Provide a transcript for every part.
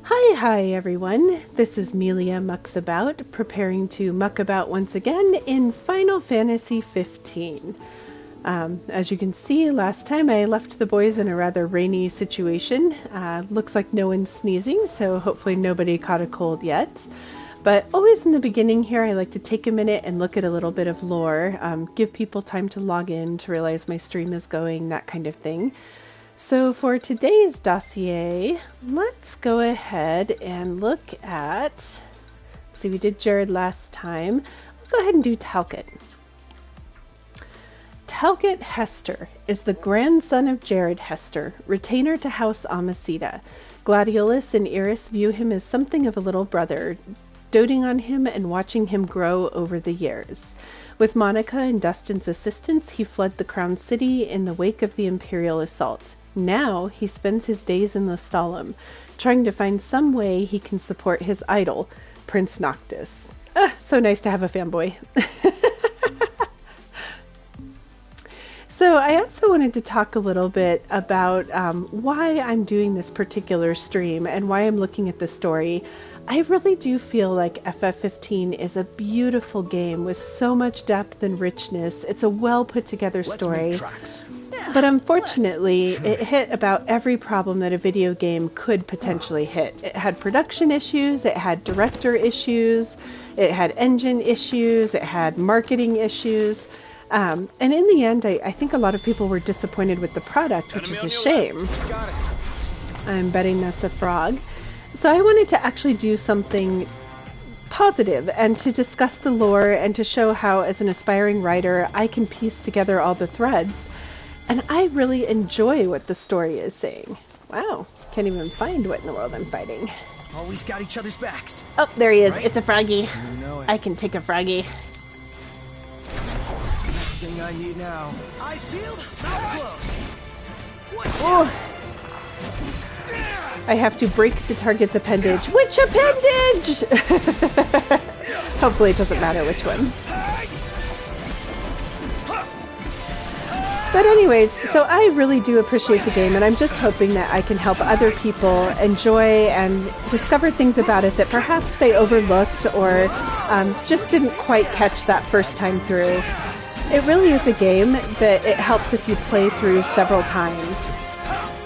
Hi everyone, this is Melia Mucks About, preparing to muck about once again in Final Fantasy 15. As you can see, last time I left the boys in a rather rainy situation. Looks like no one's sneezing, so hopefully nobody caught a cold yet. But always in the beginning here, I like to take a minute and look at a little bit of lore, give people time to log in, to realize my stream is going, that kind of thing. So for today's dossier, let's go ahead and look at, see, we did Jared last time. Let's go ahead and do Talcott. Talcott Hester is the grandson of Jared Hester, retainer to House Amacita. Gladiolus and Iris view him as something of a little brother, doting on him and watching him grow over the years. With Monica and Dustin's assistance, he fled the Crown City in the wake of the Imperial assault. Now he spends his days in Lestalem, trying to find some way he can support his idol, Prince Noctis. So nice to have a fanboy. So I also wanted to talk a little bit about why I'm doing this particular stream and why I'm looking at the story. I really do feel like FF15 is a beautiful game with so much depth and richness. It's a well put together story. But unfortunately, it hit about every problem that a video game could potentially hit. It had production issues, it had director issues, it had engine issues, it had marketing issues. And in the end, I think a lot of people were disappointed with the product, which is a shame. I'm betting that's a frog. So I wanted to actually do something positive and to discuss the lore and to show how, as an aspiring writer, I can piece together all the threads. And I really enjoy what the story is saying. Wow, can't even find what in the world I'm fighting. Always got each other's backs. Oh, there he is. Right? It's a froggy. You know it. I can take a froggy. Next thing I need now. Eyes peeled, mouth closed. Oh. I have to break the target's appendage. Which appendage? Hopefully it doesn't matter which one. But anyways, so I really do appreciate the game, and I'm just hoping that I can help other people enjoy and discover things about it that perhaps they overlooked or just didn't quite catch that first time through. It really is a game that it helps if you play through several times.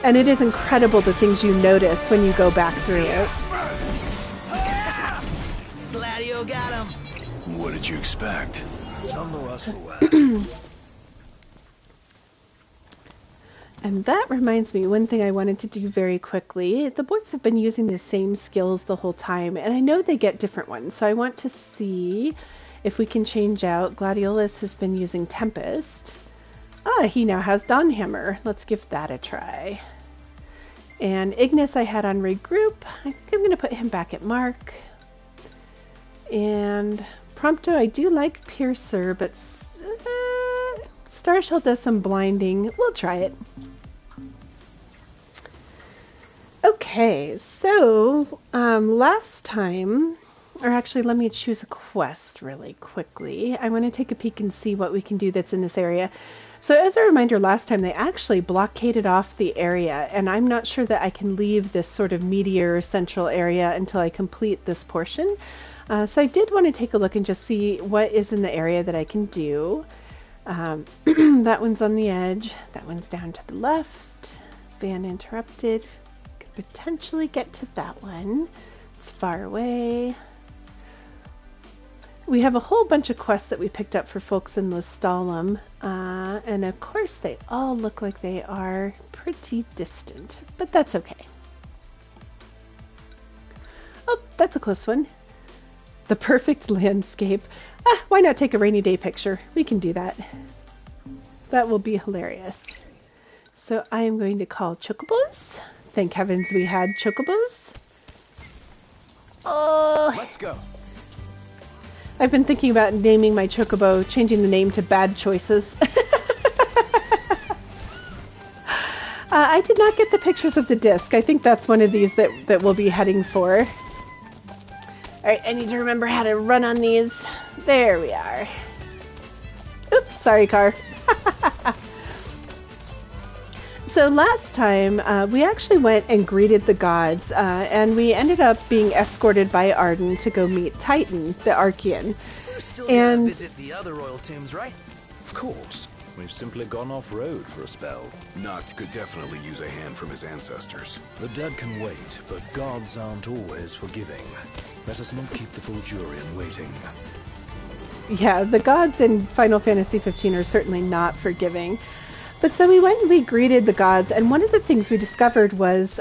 And it is incredible the things you notice when you go back through it. Gladio got him. What did you expect? And that reminds me, one thing I wanted to do very quickly. The boys have been using the same skills the whole time, and I know they get different ones. So I want to see if we can change out. Gladiolus has been using Tempest. He now has Dawnhammer. Let's give that a try. And Ignis I had on Regroup. I think I'm going to put him back at Mark. And Prompto, I do like Piercer, but Starshell does some blinding. We'll try it. Okay, so last time, or actually let me choose a quest really quickly. I want to take a peek and see what we can do that's in this area. So as a reminder, last time they actually blockaded off the area, and I'm not sure that I can leave this sort of meteor central area until I complete this portion. So I did want to take a look and just see what is in the area that I can do. That one's on the edge. That one's down to the left. Ban interrupted. Could potentially get to that one. It's far away. We have a whole bunch of quests that we picked up for folks in Lestalem. And of course they all look like they are pretty distant, but that's okay. Oh, that's a close one. The perfect landscape. Why not take a rainy day picture? We can do that. That will be hilarious. So I am going to call chocobos. Thank heavens we had chocobos. Oh, let's go. I've been thinking about naming my chocobo, changing the name to Bad Choices. I did not get the pictures of the disc. I think that's one of these that we'll be heading for. Alright, I need to remember how to run on these. There we are. Oops, sorry car. So last time, we actually went and greeted the gods, and we ended up being escorted by Arden to go meet Titan, the Archean. We're still gonna visit the other royal tombs, right? Of course. We've simply gone off-road for a spell. Noct could definitely use a hand from his ancestors. The dead can wait, but gods aren't always forgiving. Let us not keep the Fulgurian waiting. Yeah, the gods in Final Fantasy 15 are certainly not forgiving. But so we went and we greeted the gods, and one of the things we discovered was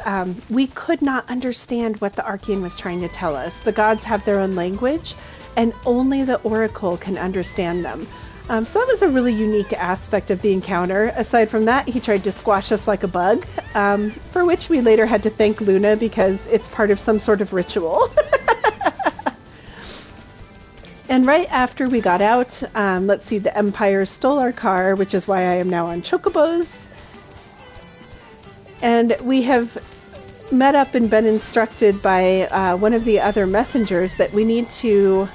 we could not understand what the Archean was trying to tell us. The gods have their own language, and only the Oracle can understand them. So that was a really unique aspect of the encounter. Aside from that, he tried to squash us like a bug, for which we later had to thank Luna because it's part of some sort of ritual. And right after we got out, let's see, the Empire stole our car, which is why I am now on chocobos. And we have met up and been instructed by one of the other messengers that we need to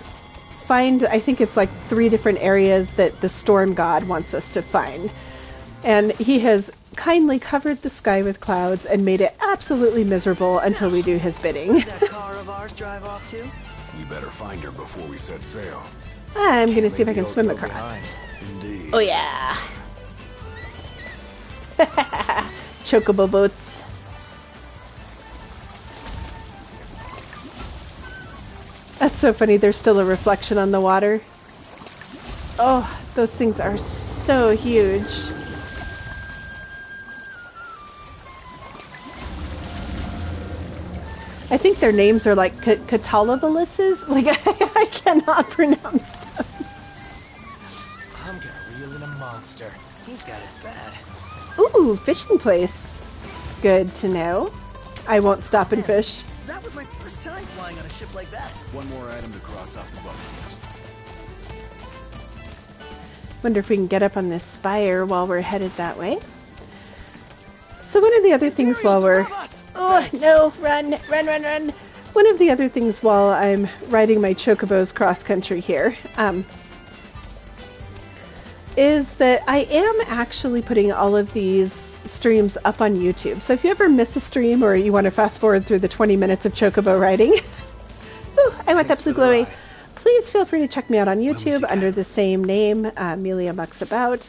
find, I think it's like 3 different areas that the storm god wants us to find. And he has kindly covered the sky with clouds and made it absolutely miserable until we do his bidding. Did that car of ours drive off too? We better find her before we set sail. I'm going to see if I Maybe can I'll swim go across. behind. Indeed. Oh yeah! Chocobo boats. That's so funny, there's still a reflection on the water. Oh, those things are so huge. I think their names are like Catalabalisses. Like, I cannot pronounce them. I'm gonna reel in a monster. He's got it bad. Ooh, fishing place. Good to know. I won't stop and fish. That was my first time flying on a ship like that. One more item to cross off the bucket list. Wonder if we can get up on this spire while we're headed that way. So one of the other things while we're... Oh, no, run, run, run, run. One of the other things while I'm riding my chocobos cross-country here is that I am actually putting all of these streams up on YouTube. So if you ever miss a stream or you want to fast forward through the 20 minutes of chocobo riding, ooh, I want that blue glowy. Please feel free to check me out on YouTube under the same name, Amelia Mucks About.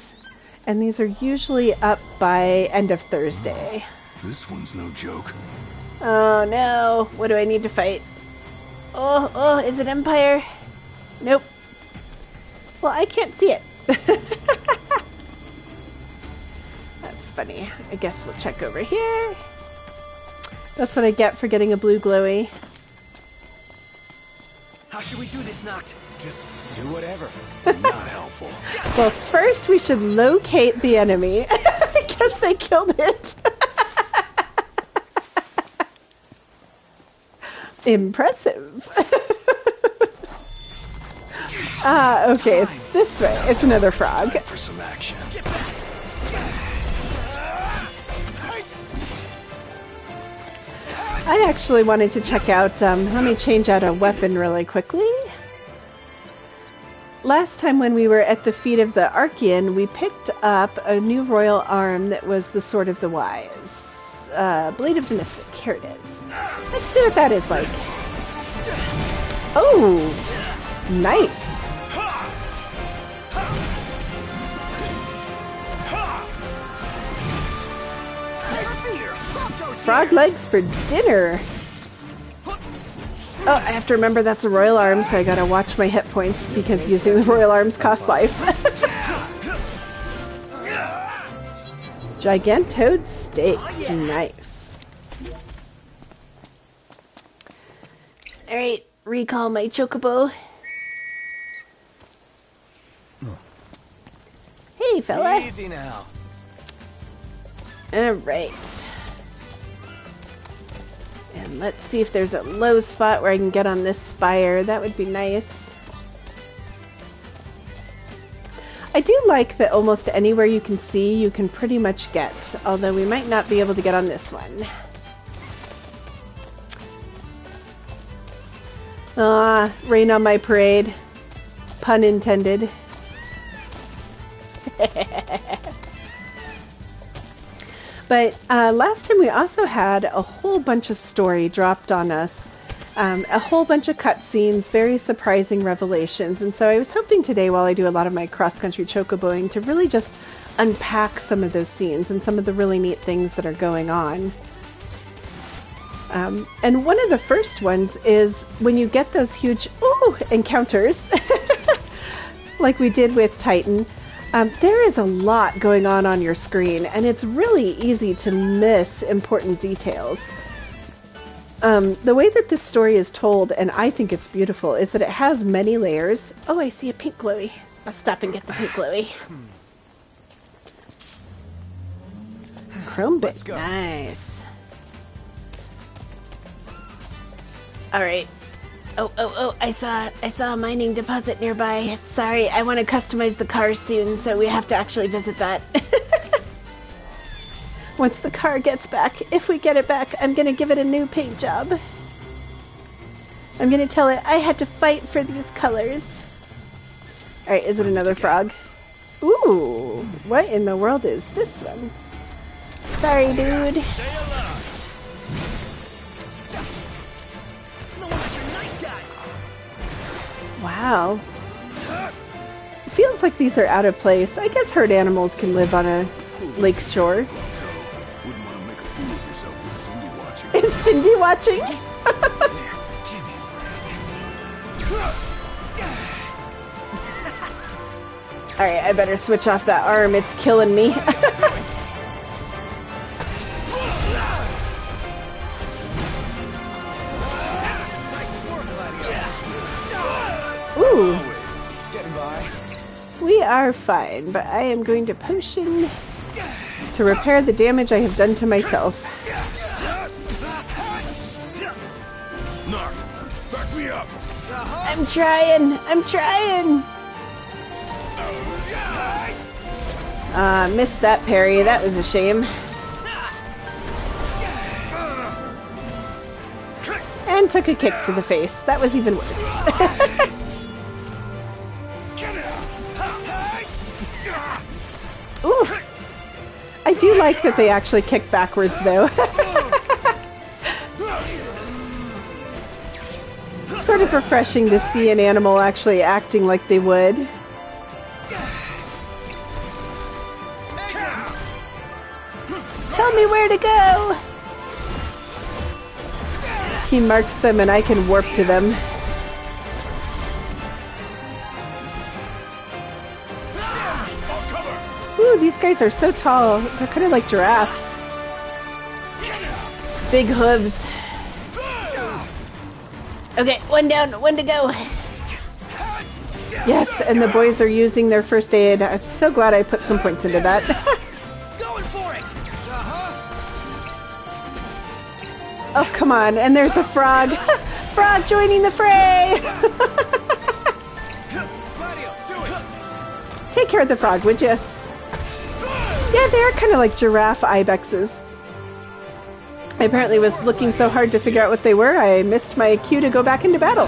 And these are usually up by end of Thursday. This one's no joke. Oh no, what do I need to fight? Oh, is it Empire? Nope. Well, I can't see it. That's funny. I guess we'll check over here. That's what I get for getting a blue glowy. How should we do this, Noct? Just do whatever. Not helpful. Well, first we should locate the enemy. I guess they killed it. Impressive. Okay, it's this way. It's another frog. Time for some action. I actually wanted to check out, let me change out a weapon really quickly. Last time when we were at the feet of the Archean, we picked up a new royal arm that was the Sword of the Wise. Blade of the Mystic, here it is. Let's see what that is like. Oh, nice. Frog legs for dinner. Oh, I have to remember that's a royal arm, so I gotta watch my hit points because using the royal arms costs life. Gigantoad steak. Nice. Alright, recall my chocobo. Hey, fella. Easy now. Alright. And let's see if there's a low spot where I can get on this spire. That would be nice. I do like that almost anywhere you can see, you can pretty much get. Although we might not be able to get on this one. Ah, rain on my parade. Pun intended. But last time we also had a whole bunch of story dropped on us. A whole bunch of cutscenes, very surprising revelations. And so I was hoping today, while I do a lot of my cross-country chocoboing, to really just unpack some of those scenes and some of the really neat things that are going on. And one of the first ones is when you get those huge encounters, like we did with Titan. There is a lot going on your screen, and it's really easy to miss important details. The way that this story is told, and I think it's beautiful, is that it has many layers. Oh, I see a pink glowy. I'll stop and get the pink glowy. Chrome bit. Nice. Alright. Oh, I saw a mining deposit nearby. Sorry, I want to customize the car soon, so we have to actually visit that. Once the car gets back, if we get it back, I'm going to give it a new paint job. I'm going to tell it I had to fight for these colors. Alright, is it another frog? Ooh, what in the world is this one? Sorry, dude. Wow. It feels like these are out of place. I guess herd animals can live on a lake shore. Wouldn't want to make a fool of yourself with Cindy watching. Is Cindy watching? Alright, I better switch off that arm. It's killing me. Ooh. Getting by. We are fine, but I am going to potion to repair the damage I have done to myself. Knocked. Back me up. I'm trying. Missed that parry. That was a shame. And took a kick to the face. That was even worse. Ooh. I do like that they actually kick backwards, though. Sort of refreshing to see an animal actually acting like they would. Tell me where to go! He marks them and I can warp to them. Ooh, these guys are so tall. They're kind of like giraffes. Big hooves. Okay, one down, one to go. Yes, and the boys are using their first aid. I'm so glad I put some points into that. Going for it. Oh, come on. And there's a frog. Frog joining the fray. Take care of the frog, would you? Yeah, they are kind of like giraffe ibexes. I apparently was looking so hard to figure out what they were, I missed my cue to go back into battle.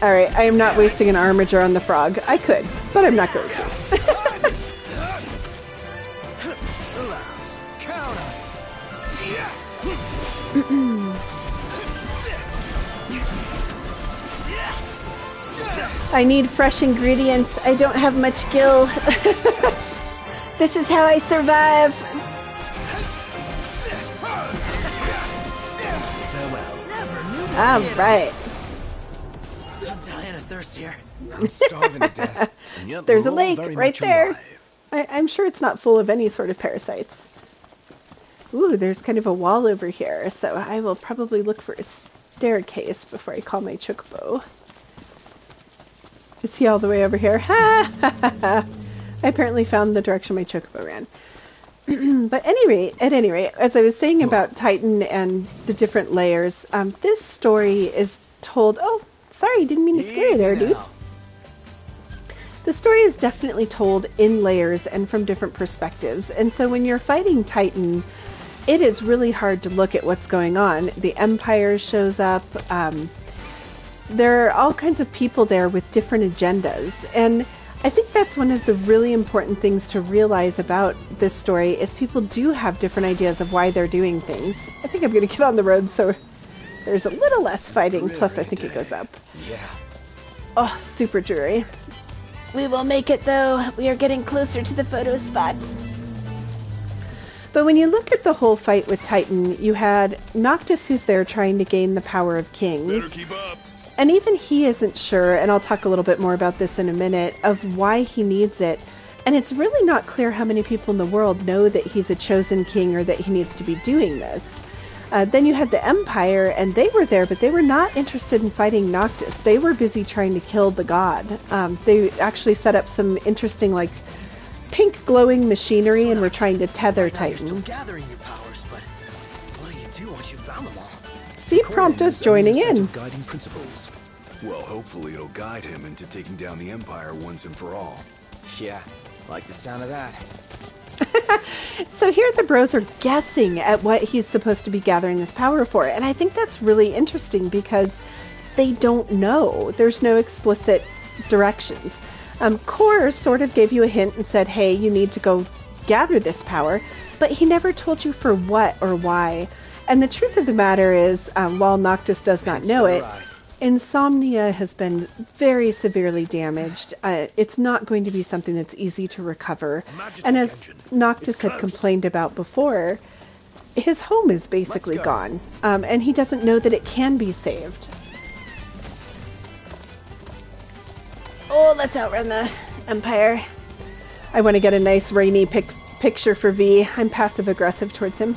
Alright, I am not wasting an armature on the frog. I could, but I'm not going to. I need fresh ingredients. I don't have much gil. This is how I survive. All right. I'm dying of thirst here. I'm starving to death. And yet There's we're a all lake very right much there. alive. I'm sure it's not full of any sort of parasites. Ooh, there's kind of a wall over here, so I will probably look for a staircase before I call my chocobo. Is he all the way over here? Ha ha ha ha! I apparently found the direction my chocobo ran. But at any rate, as I was saying about Titan and the different layers, this story is told... Oh, sorry, didn't mean to scare you there, dude. The story is definitely told in layers and from different perspectives. And so when you're fighting Titan, it is really hard to look at what's going on. The Empire shows up. There are all kinds of people there with different agendas. And I think that's one of the really important things to realize about this story is people do have different ideas of why they're doing things. I think I'm going to get on the road so there's a little less fighting, plus I think it goes up. Yeah. Oh, super dreary. We will make it though. We are getting closer to the photo spot. But when you look at the whole fight with Titan, you had Noctis who's there trying to gain the power of kings. Better keep up. And even he isn't sure, and I'll talk a little bit more about this in a minute, of why he needs it. And it's really not clear how many people in the world know that he's a chosen king or that he needs to be doing this. Then you had the Empire, and they were there, but they were not interested in fighting Noctis. They were busy trying to kill the god. They actually set up some interesting, like, pink glowing machinery, and were trying to tether Titan. You're still gathering your powers, but what do you do once you've found them all? See, Prompto's joining in. Guiding principles. Well, hopefully it'll guide him into taking down the Empire once and for all. Yeah, like the sound of that. So here the bros are guessing at what he's supposed to be gathering this power for, and I think that's really interesting because they don't know. There's no explicit directions. Core sort of gave you a hint and said, hey, you need to go gather this power, but he never told you for what or why. And the truth of the matter is, while Noctis does not know it, Insomnia has been very severely damaged. It's not going to be something that's easy to recover. And as Noctis had complained about before, his home is basically gone. And he doesn't know that it can be saved. Oh, let's outrun the Empire. I want to get a nice rainy picture for V. I'm passive-aggressive towards him.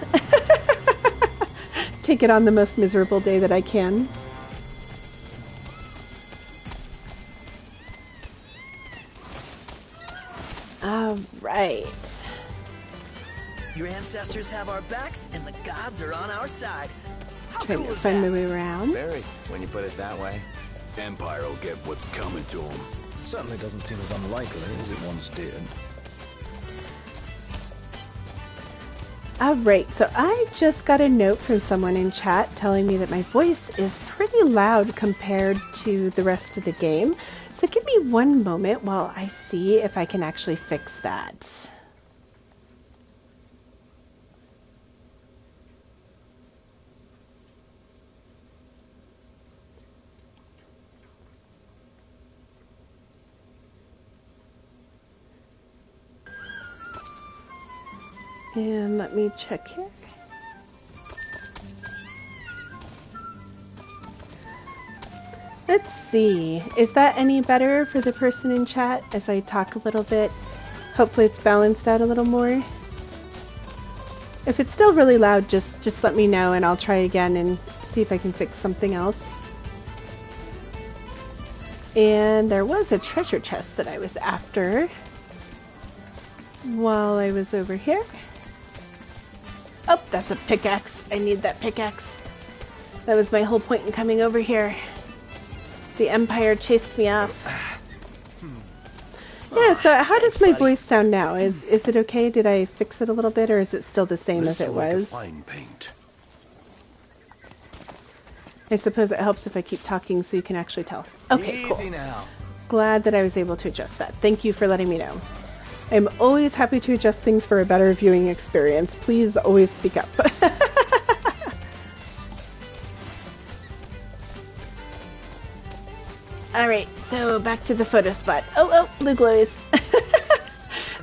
Take it on the most miserable day that I can. Alright. Your ancestors have our backs, and the gods are on our side. How Trying cool to is find my that? way around. Very, when you put it that way. Empire will get what's coming to him. Certainly doesn't seem as unlikely as it once did. Alright, so I just got a note from someone in chat telling me that my voice is pretty loud compared to the rest of the game. So give me one moment while I see if I can actually fix that. And let me check here. Let's see. Is that any better for the person in chat as I talk a little bit? Hopefully it's balanced out a little more. If it's still really loud, just let me know and I'll try again and see if I can fix something else. And there was a treasure chest that I was after while I was over here. Oh, that's a pickaxe. I need that pickaxe. That was my whole point in coming over here. The Empire chased me off. Yeah, so how does my voice sound now? Is it okay? Did I fix it a little bit, or is it still the same as it was? Fine paint. I suppose it helps if I keep talking so you can actually tell. Okay, cool. Easy now. Glad that I was able to adjust that. Thank you for letting me know. I'm always happy to adjust things for a better viewing experience. Please always speak up. Alright, so back to the photo spot. Oh, blue glows.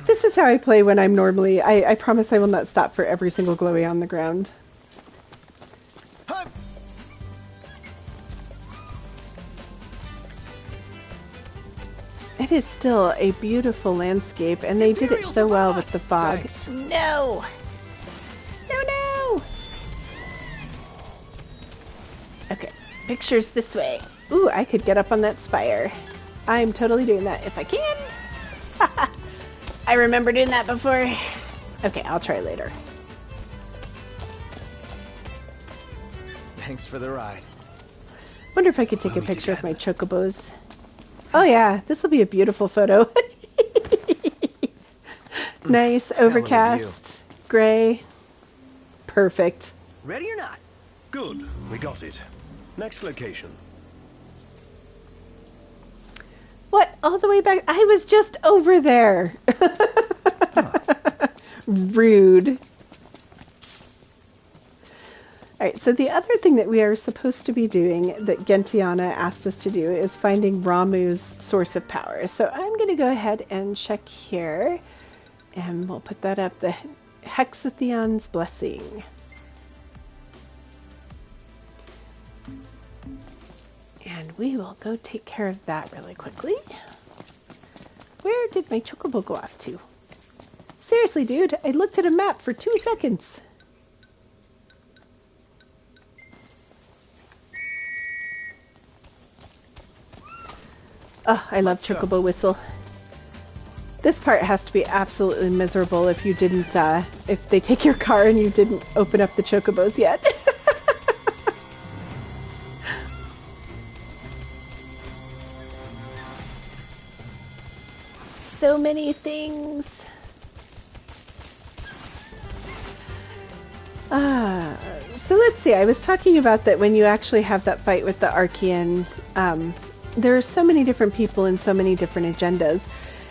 This is how I play when I'm normally... I promise I will not stop for every single glowy on the ground. It is still a beautiful landscape, and they did it so well with the fog. Thanks. No! No! Okay, pictures this way. Ooh, I could get up on that spire. I'm totally doing that if I can. I remember doing that before. Okay, I'll try later. Thanks for the ride. Wonder if I could take a picture of my chocobos. Oh yeah, this will be a beautiful photo. Nice, overcast, gray. Perfect. Ready or not? Good, we got it. Next location. What? All the way back? I was just over there. Rude. Alright, so the other thing that we are supposed to be doing that Gentiana asked us to do is finding Ramuh's source of power. So I'm going to go ahead and check here. And we'll put that up, the Hexatheon's Blessing. And we will go take care of that really quickly. Where did my chocobo go off to? Seriously, dude, I looked at a map for 2 seconds. Oh, I love Chocobo Whistle. This part has to be absolutely miserable if you didn't, if they take your car and you didn't open up the chocobos yet. So many things. So let's see, I was talking about that when you actually have that fight with the Archean, there are so many different people and so many different agendas.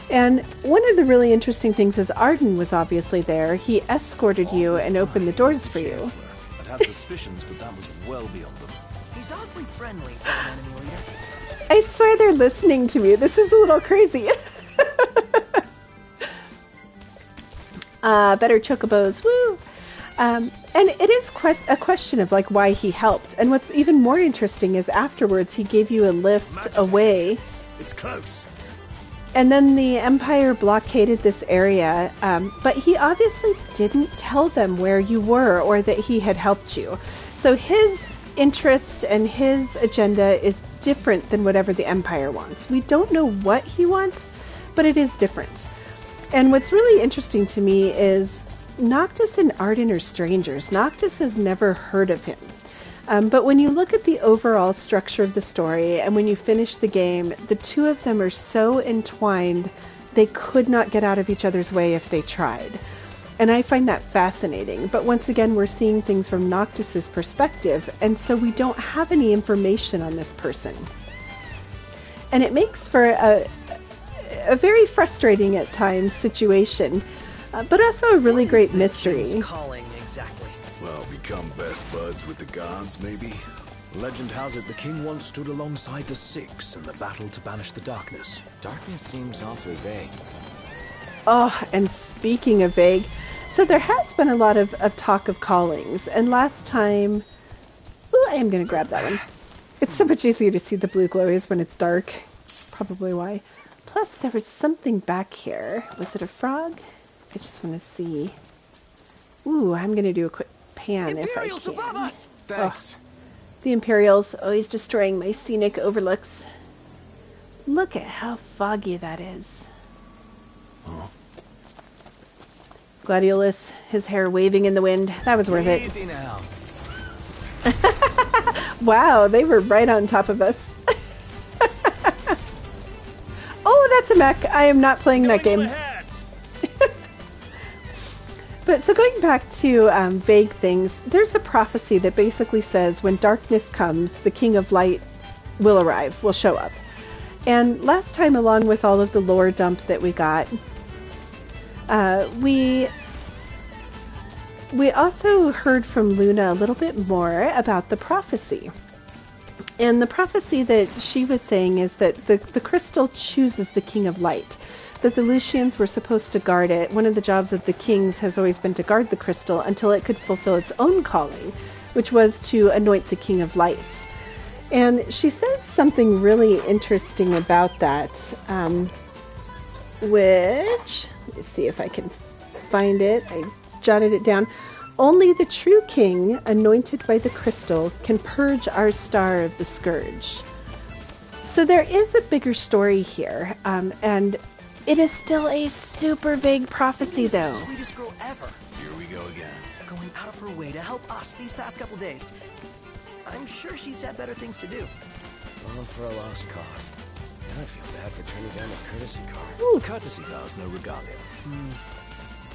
And one of the really interesting things is Arden was obviously there. He escorted you and opened the doors for you. I'd had suspicions, but that was well beyond them. He's awfully friendly for an enemy leader. I swear they're listening to me. This is a little crazy. Better chocobos, woo! And it is a question of like why he helped. And what's even more interesting is afterwards he gave you a lift away. It's close. And then the Empire blockaded this area, but he obviously didn't tell them where you were or that he had helped you. So his interest and his agenda is different than whatever the Empire wants. We don't know what he wants, but it is different. And what's really interesting to me is Noctis and Arden are strangers. Noctis has never heard of him. But when you look at the overall structure of the story and when you finish the game, the two of them are so entwined they could not get out of each other's way if they tried. And I find that fascinating. But once again, we're seeing things from Noctis's perspective, and so we don't have any information on this person. And it makes for a very frustrating at times situation, but also a really great mystery. Calling exactly. Well, become best buds with the gods, maybe? Legend has it the king once stood alongside the Six in the battle to banish the darkness. Darkness seems awfully vague. Oh, and speaking of vague, so there has been a lot of talk of callings, and last time... Ooh, I am going to grab that one. It's so much easier to see the blue glowies when it's dark. Probably why. Plus, there was something back here. Was it a frog? I just want to see. Ooh, I'm going to do a quick pan Imperials if I can. above us! Thanks. Oh, the Imperials always destroying my scenic overlooks. Look at how foggy that is. Oh. Gladiolus, his hair waving in the wind. That was worth it. Easy now. Wow, they were right on top of us. Oh, that's a mech. I am not playing that game. But so going back to vague things, there's a prophecy that basically says when darkness comes, the King of Light will arrive, will show up. And last time, along with all of the lore dump that we got, we also heard from Luna a little bit more about the prophecy. And the prophecy that she was saying is that the crystal chooses the King of Light, that the Lucians were supposed to guard it. One of the jobs of the kings has always been to guard the crystal until it could fulfill its own calling, which was to anoint the King of Light. And she says something really interesting about that, which, let me see if I can find it. I jotted it down. Only the true king, anointed by the crystal, can purge our star of the scourge. So there is a bigger story here, and it is still a super vague prophecy, though. The sweetest girl ever. Here we go again. Going out of her way to help us these past couple days. I'm sure she's had better things to do. All for a lost cause. I feel bad for turning down the courtesy car. Ooh, courtesy does no regalia.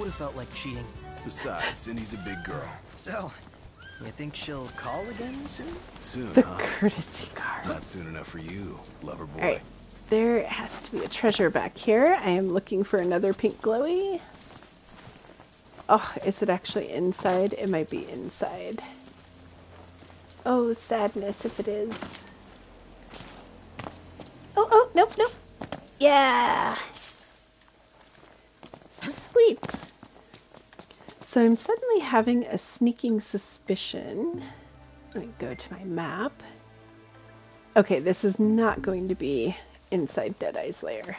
Would have felt like cheating. Besides, Cindy's a big girl. So, you think she'll call again soon? Soon, The huh? courtesy car. Not soon enough for you, lover boy. All right. there has to be a treasure back here. I am looking for another pink glowy. Oh, is it actually inside? It might be inside. Oh, sadness if it is. Oh, nope. Yeah! Sweet! So I'm suddenly having a sneaking suspicion. Let me go to my map. Okay, this is not going to be inside Deadeye's lair.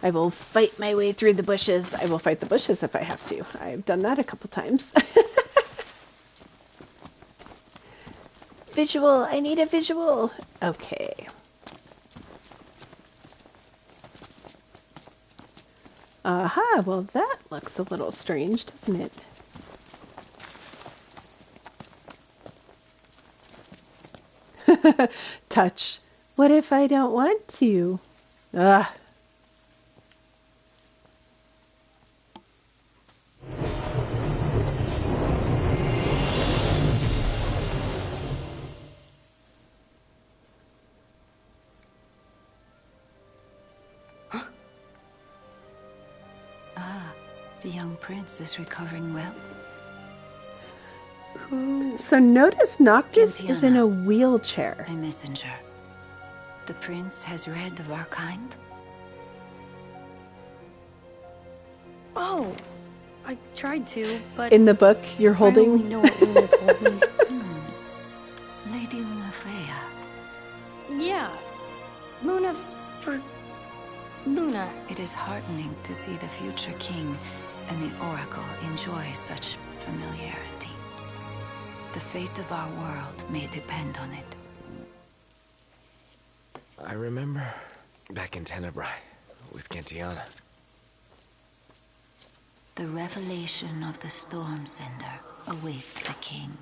I will fight my way through the bushes. I will fight the bushes if I have to. I've done that a couple times. Visual! I need a visual! Okay. Aha! Well, that looks a little strange, doesn't it? Touch. What if I don't want to? Ugh. The young prince is recovering well. So notice Noctis is in a wheelchair. A messenger. The prince has read of our kind? Oh, I tried to, but In the book you're I holding. only know what Luna told me. Lady Luna Freya. Yeah, for Luna. It is heartening to see the future king and the oracle enjoy such familiarity. The fate of our world may depend on it. I remember back in Tenebrae with Gentiana. The revelation of the storm sender awaits the king.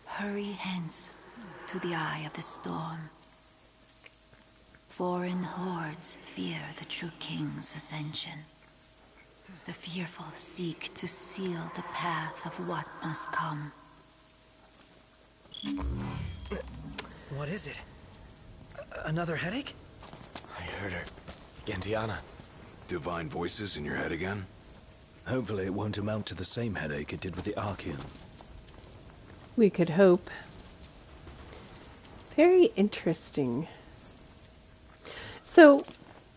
Hurry hence to the eye of the storm. Foreign hordes fear the true king's ascension. The fearful seek to seal the path of what must come. What is it? Another headache? I heard her. Gentiana. Divine voices in your head again? Hopefully it won't amount to the same headache it did with the Archean. We could hope. Very interesting. So,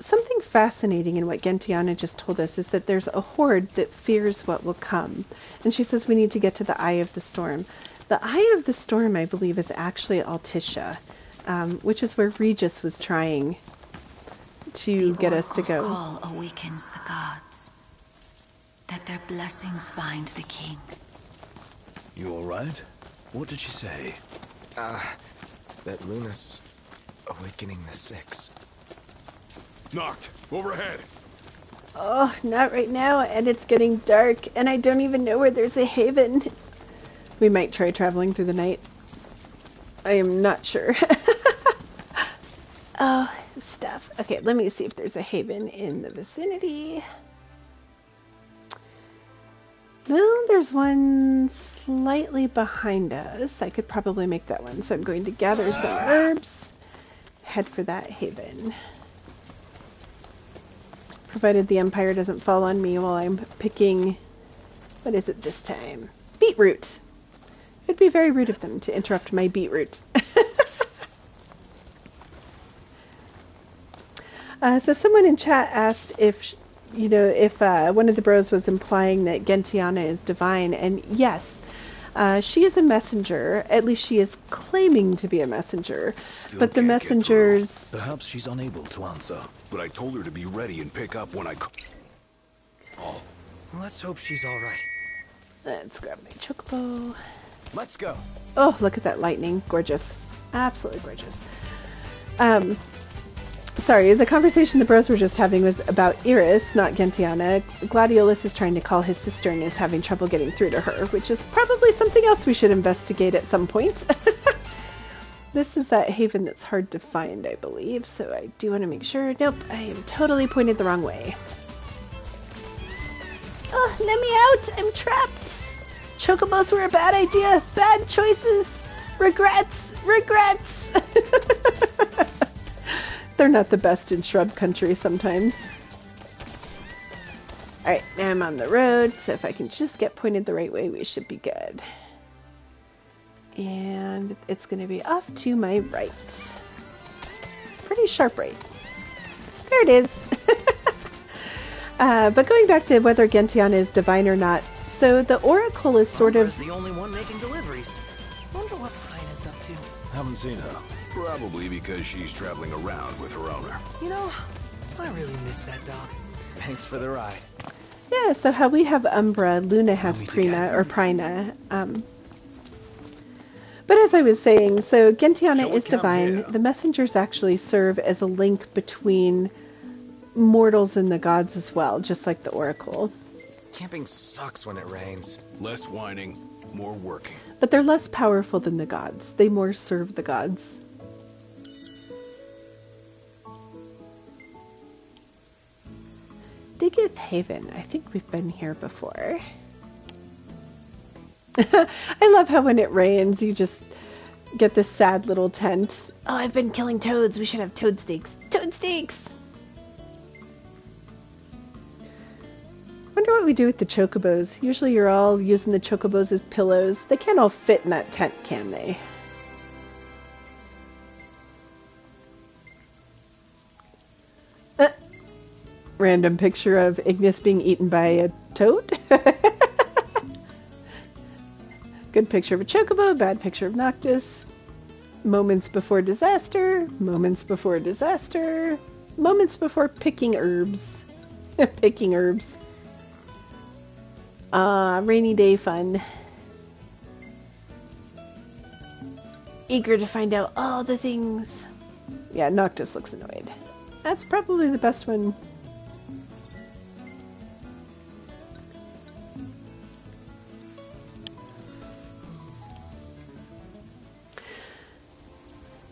something fascinating in what Gentiana just told us is that there's a horde that fears what will come. And she says we need to get to the Eye of the Storm. The Eye of the Storm, I believe, is actually Altissia, which is where Regis was trying to get us to go. The call awakens the gods, that their blessings find the king. You alright? What did she say? That Luna's awakening the Six. Knocked! Overhead! Oh, not right now, and it's getting dark, and I don't even know where there's a haven. We might try traveling through the night. I am not sure. Oh, stuff. Okay, let me see if there's a haven in the vicinity. No, there's one slightly behind us. I could probably make that one, so I'm going to gather some herbs, head for that haven. Provided the Empire doesn't fall on me while I'm picking, what is it this time? Beetroot. It'd be very rude of them to interrupt my beetroot. So someone in chat asked if, if one of the bros was implying that Gentiana is divine, and yes, she is a messenger. At least she is claiming to be a messenger. Still but the can't get through. messengers... Perhaps she's unable to answer. But I told her to be ready and pick up when I Oh. Let's hope she's all right. Let's grab my chocobo. Let's go. Oh, look at that lightning. Gorgeous. Absolutely gorgeous. Sorry, the conversation the bros were just having was about Iris, not Gentiana. Gladiolus is trying to call his sister and is having trouble getting through to her, which is probably something else we should investigate at some point. This is that haven that's hard to find, I believe, so I do want to make sure. Nope, I am totally pointed the wrong way. Oh, let me out! I'm trapped! Chocobos were a bad idea! Bad choices! Regrets! Regrets! They're not the best in shrub country sometimes. Alright, now I'm on the road, so if I can just get pointed the right way, we should be good. And it's going to be off to my right. Pretty sharp right. There it is! But going back to whether Gentiana is divine or not, so the Oracle is sort of... the only one making deliveries. Wonder what Pina's up to. Haven't seen her. Probably because she's traveling around with her owner. You know, I really miss that dog. Thanks for the ride. Yeah, so how we have Umbra, Luna has Prina, or Prina. But as I was saying, so Gentiana is divine. The messengers actually serve as a link between mortals and the gods as well, just like the Oracle. Camping sucks when it rains. Less whining, more working. But they're less powerful than the gods. They more serve the gods. Diggith Haven. I think we've been here before. I love how when it rains, you just get this sad little tent. Oh, I've been killing toads. We should have toad steaks. Toad steaks! Wonder what we do with the chocobos. Usually you're all using the chocobos as pillows. They can't all fit in that tent, can they? Random picture of Ignis being eaten by a toad. Good picture of a chocobo, bad picture of Noctis. Moments before disaster, moments before disaster, moments before picking herbs. Picking herbs. Rainy day fun. Eager to find out all the things. Yeah, Noctis looks annoyed. That's probably the best one.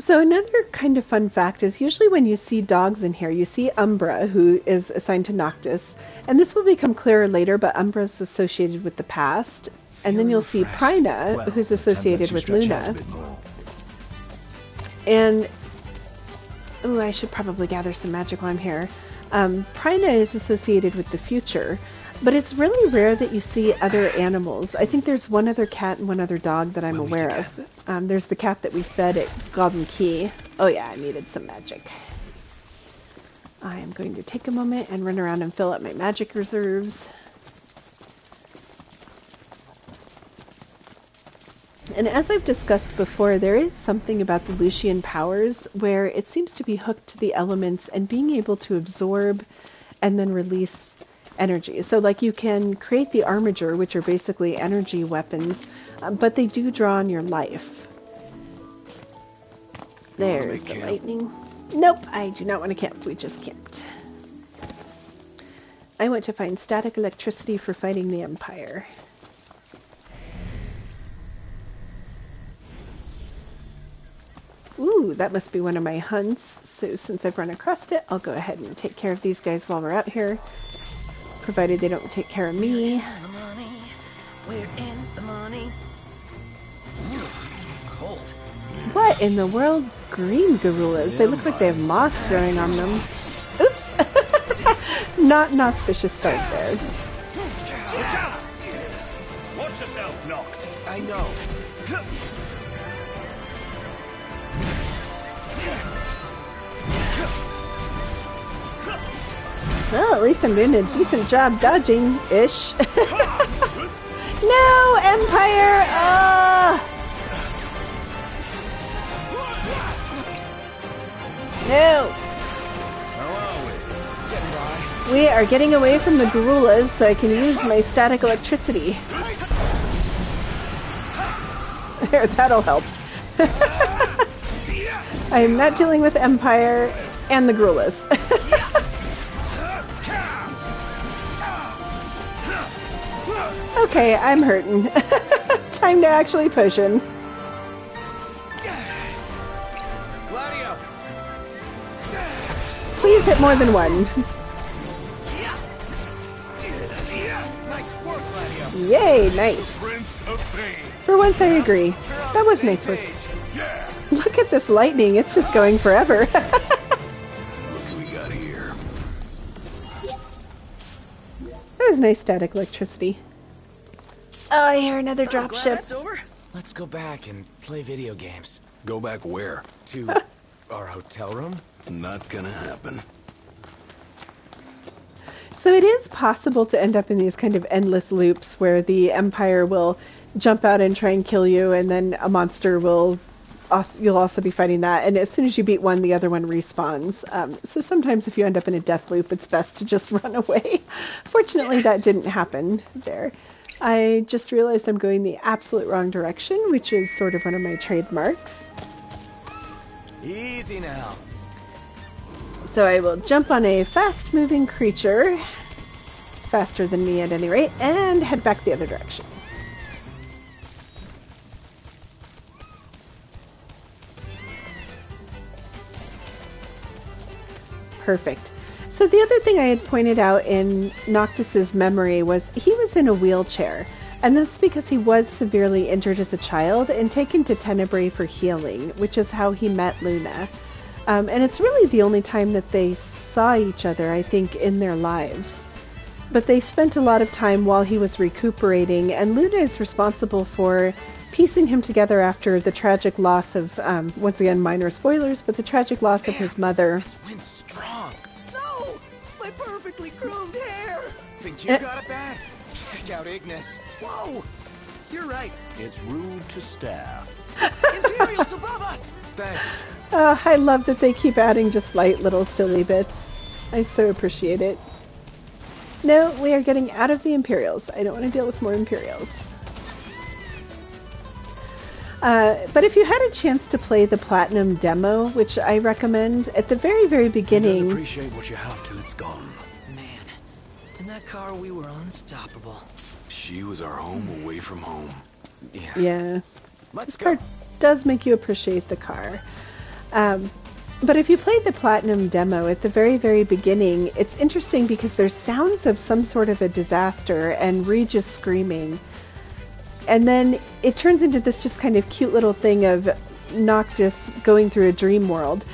So another kind of fun fact is usually when you see dogs in here, you see Umbra, who is assigned to Noctis, and this will become clearer later, but Umbra is associated with the past, and then you'll see Prina, who's associated with Luna. And, ooh, I should probably gather some magic while I'm here. Prina is associated with the future, but it's really rare that you see other animals. I think there's one other cat and one other dog that I'm aware of. There's the cat that we fed at Goblin Key. Oh yeah, I needed some magic. I am going to take a moment and run around and fill up my magic reserves. And as I've discussed before, there is something about the Lucian powers where it seems to be hooked to the elements and being able to absorb and then release energy. So like you can create the armature, which are basically energy weapons, but they do draw on your life. There's the lightning. Nope, I do not want to camp. We just camped. I want to find static electricity for fighting the Empire. Ooh, that must be one of my hunts. So since I've run across it, I'll go ahead and take care of these guys while we're out here. Provided they don't take care of me. We're in the money. Cold. What in the world? Green gorillas. They look like they have moss growing on them. Oops. Not an auspicious start there. Watch out! Watch yourself, Knocked. I know. Well, at least I'm doing a decent job dodging-ish. No, Empire! No! We are getting away from the gorillas so I can use my static electricity. There, that'll help. I am not dealing with Empire and the gorillas. Okay, I'm hurting. Time to actually potion. Gladio. Please hit more than one. Yay, nice. Prince of Pain. For once I agree. That was nice work. Yeah. Look at this lightning, it's just going forever. Look what we got here. That was nice static electricity. Oh, I hear another Glad dropship. that's over. Let's go back and play video games. Go back where? To our hotel room? Not gonna happen. So it is possible to end up in these kind of endless loops where the Empire will jump out and try and kill you, and then a monster will... You'll also be fighting that, and as soon as you beat one, the other one respawns. So sometimes if you end up in a death loop, it's best to just run away. Fortunately, that didn't happen there. I just realized I'm going the absolute wrong direction, which is sort of one of my trademarks. Easy now. So I will jump on a fast-moving creature, faster than me at any rate, and head back the other direction. Perfect. So the other thing I had pointed out in Noctis's memory was he was in a wheelchair, and that's because he was severely injured as a child and taken to Tenebrae for healing, which is how he met Luna. And it's really the only time that they saw each other, I think, in their lives. But they spent a lot of time while he was recuperating, and Luna is responsible for piecing him together after the tragic loss of, once again, minor spoilers, but the tragic loss of his mother. This wind's strong. No! My perfectly groomed hair! Think you got it bad? Check out Ignis. Whoa! You're right. It's rude to stare. Imperials above us! Thanks. I love that they keep adding just light little silly bits. I so appreciate it. No, we are getting out of the Imperials. I don't want to deal with more Imperials. But if you had a chance to play the Platinum demo, which I recommend, at the very, very You beginning... don't appreciate what you have till it's gone. Man, in that car we were unstoppable. She was our home away from home. Yeah. Yeah. Let's This go. car does make you appreciate the car. But if you played the Platinum demo at the very, very beginning, it's interesting because there's sounds of some sort of a disaster and Regis screaming. And then it turns into this just kind of cute little thing of Noctis going through a dream world.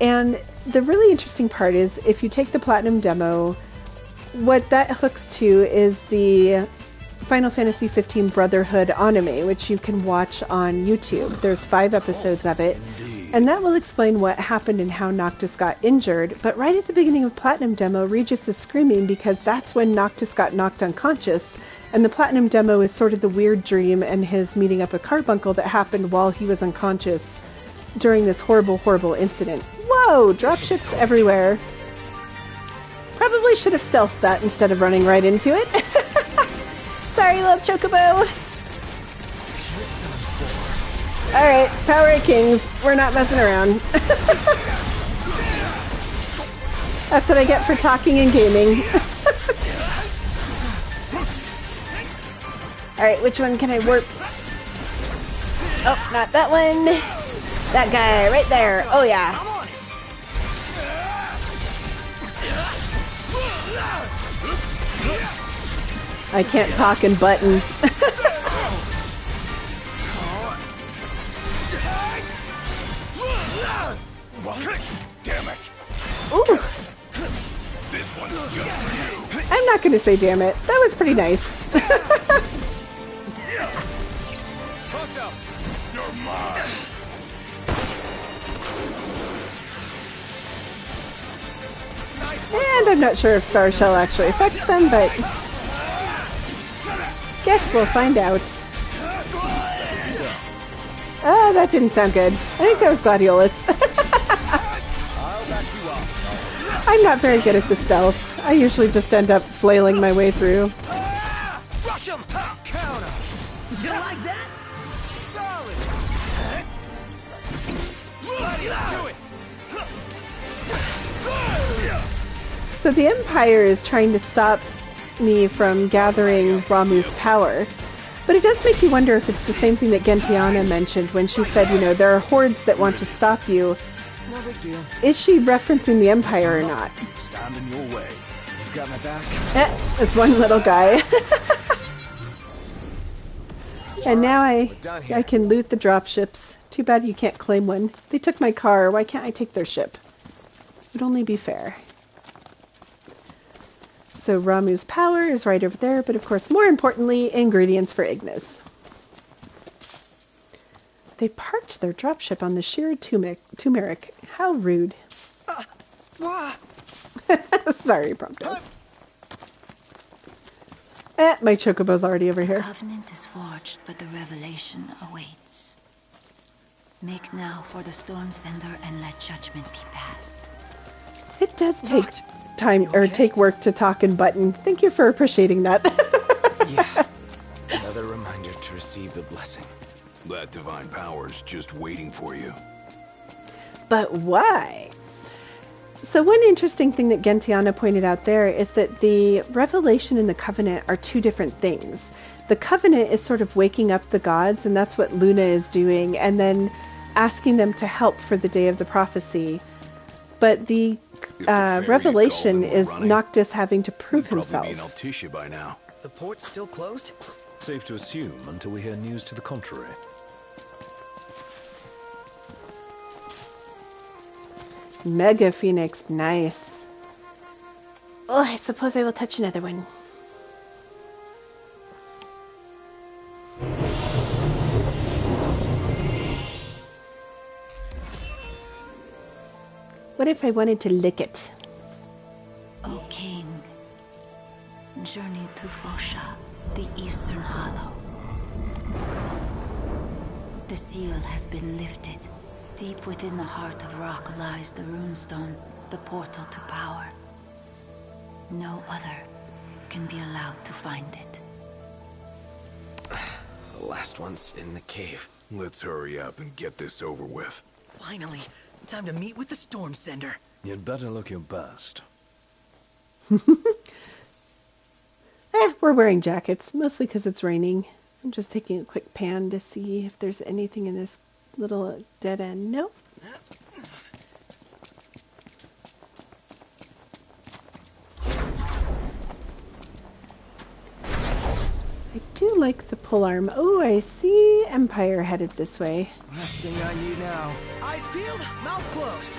And the really interesting part is if you take the Platinum demo, what that hooks to is the Final Fantasy XV Brotherhood anime, which you can watch on YouTube. There's 5 episodes of it. And that will explain what happened and how Noctis got injured. But right at the beginning of Platinum demo, Regis is screaming because that's when Noctis got knocked unconscious. And the Platinum demo is sort of the weird dream and his meeting up a carbuncle that happened while he was unconscious during this horrible, horrible incident. Whoa! Dropships everywhere. Probably should have stealthed that instead of running right into it. Sorry, little chocobo. Alright, Power of Kings. We're not messing around. That's what I get for talking and gaming. Alright, which one can I warp? Oh, not that one. That guy right there. Oh, yeah. I can't talk and button. Damn it! Ooh. This one's just for you. I'm not going to say damn it. That was pretty nice. Prompto. You're mine. Nice one. And I'm not sure if Star Shell actually affects them, but guess we'll find out. Oh, that didn't sound good. I think that was Gladiolus. I'll back you up. I'm not very good at the stealth. I usually just end up flailing my way through. Rush him! Counter. You like that? Solid. Bloody do it. So the Empire is trying to stop me from gathering Ramuh's power. But it does make you wonder if it's the same thing that Gentiana mentioned when she said, you know, there are hordes that want to stop you. No big deal. Is she referencing the Empire or not? Stand in your way. You got my back. It's one little guy. And now we're done here. I can loot the dropships. Too bad you can't claim one. They took my car. Why can't I take their ship? Would only be fair. So Ramuh's power is right over there, but of course, more importantly, ingredients for Ignis. They parked their dropship on the sheer turmeric. How rude. Sorry, Prompto. My chocobo's already over here. The covenant is forged, but the revelation awaits. Make now for the storm sender and let judgment be passed. It does take time or take work to talk and button. Thank you for appreciating that. Yeah. Another reminder to receive the blessing. That divine power's just waiting for you. But why? So one interesting thing that Gentiana pointed out there is that the revelation and the covenant are two different things. The covenant is sort of waking up the gods, and that's what Luna is doing, and then asking them to help for the day of the prophecy. But the revelation is Noctis having to prove himself. Probably be in Altissia by now. The port's still closed? Safe to assume until we hear news to the contrary. Mega Phoenix, nice. Oh, I suppose I will touch another one. What if I wanted to lick it? O King, journey to Phobia, the Eastern Hollow. The seal has been lifted. Deep within the heart of rock lies the runestone, the portal to power. No other can be allowed to find it. The last one's in the cave. Let's hurry up and get this over with. Finally, time to meet with the storm sender. You'd better look your best. We're wearing jackets, mostly because it's raining. I'm just taking a quick pan to see if there's anything in this little dead end. Nope. I do like the polearm. Oh, I see Empire headed this way. Last thing I need now. Eyes peeled, mouth closed.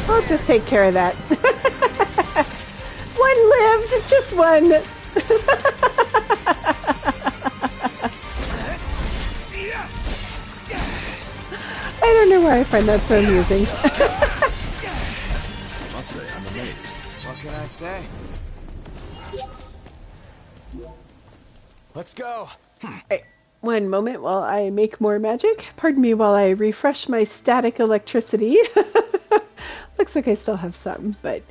I'll just take care of that. One lived, just one. I don't know why I find that so amusing. Must say, I'm amazed. What can I say? Let's go. Right, one moment while I make more magic. Pardon me while I refresh my static electricity. Looks like I still have some, but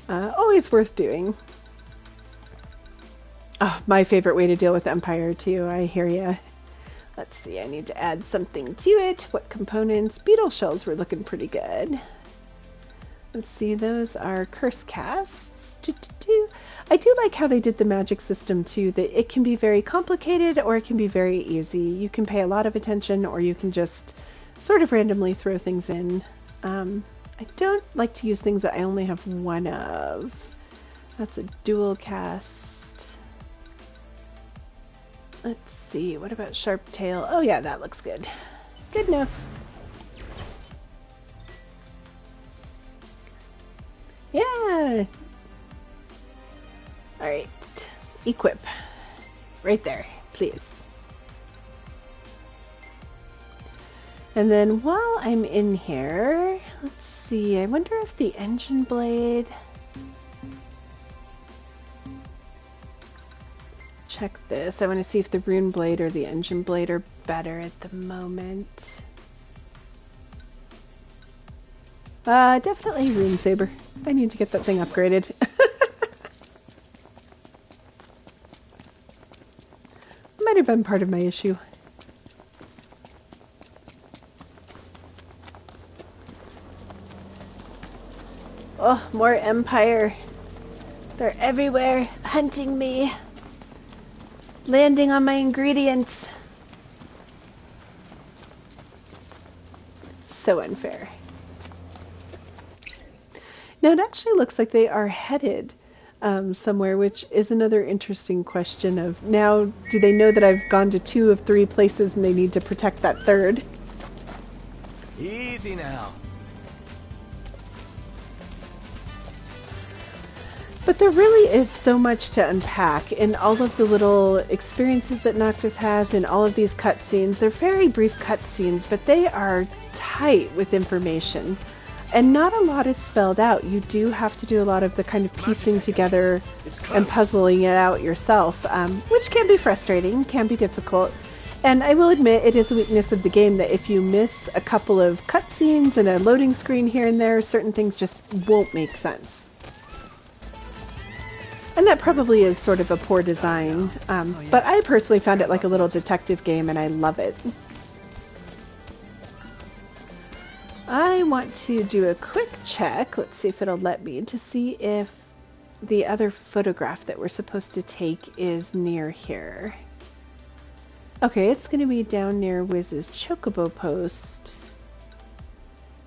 always worth doing. Oh, my favorite way to deal with Empire, too. I hear ya. Let's see, I need to add something to it. What components? Beetle shells were looking pretty good. Let's see, those are curse casts. I do like how they did the magic system, too, that it can be very complicated or it can be very easy. You can pay a lot of attention or you can just sort of randomly throw things in. I don't like to use things that I only have one of. That's a dual cast. Let's see, what about Sharp Tail? Oh yeah, that looks good. Good enough. Yeah! Alright, equip. Right there, please. And then while I'm in here, let's see, I wonder if the engine blade... Check this. I want to see if the rune blade or the engine blade are better at the moment. Definitely rune saber. I need to get that thing upgraded. Might have been part of my issue. Oh, more Empire. They're everywhere, hunting me. Landing on my ingredients. So unfair. Now it actually looks like they are headed somewhere, which is another interesting question of now, do they know that I've gone to 2 of 3 places and they need to protect that third? Easy now. But there really is so much to unpack in all of the little experiences that Noctis has in all of these cutscenes. They're very brief cutscenes, but they are tight with information. And not a lot is spelled out. You do have to do a lot of the kind of piecing together and puzzling it out yourself, which can be frustrating, can be difficult. And I will admit it is a weakness of the game that if you miss a couple of cutscenes and a loading screen here and there, certain things just won't make sense. And that probably is sort of a poor design, but I personally found it like a little detective game and I love it. I want to do a quick check, let's see if it'll let me, to see if the other photograph that we're supposed to take is near here. Okay, it's going to be down near Wiz's chocobo post.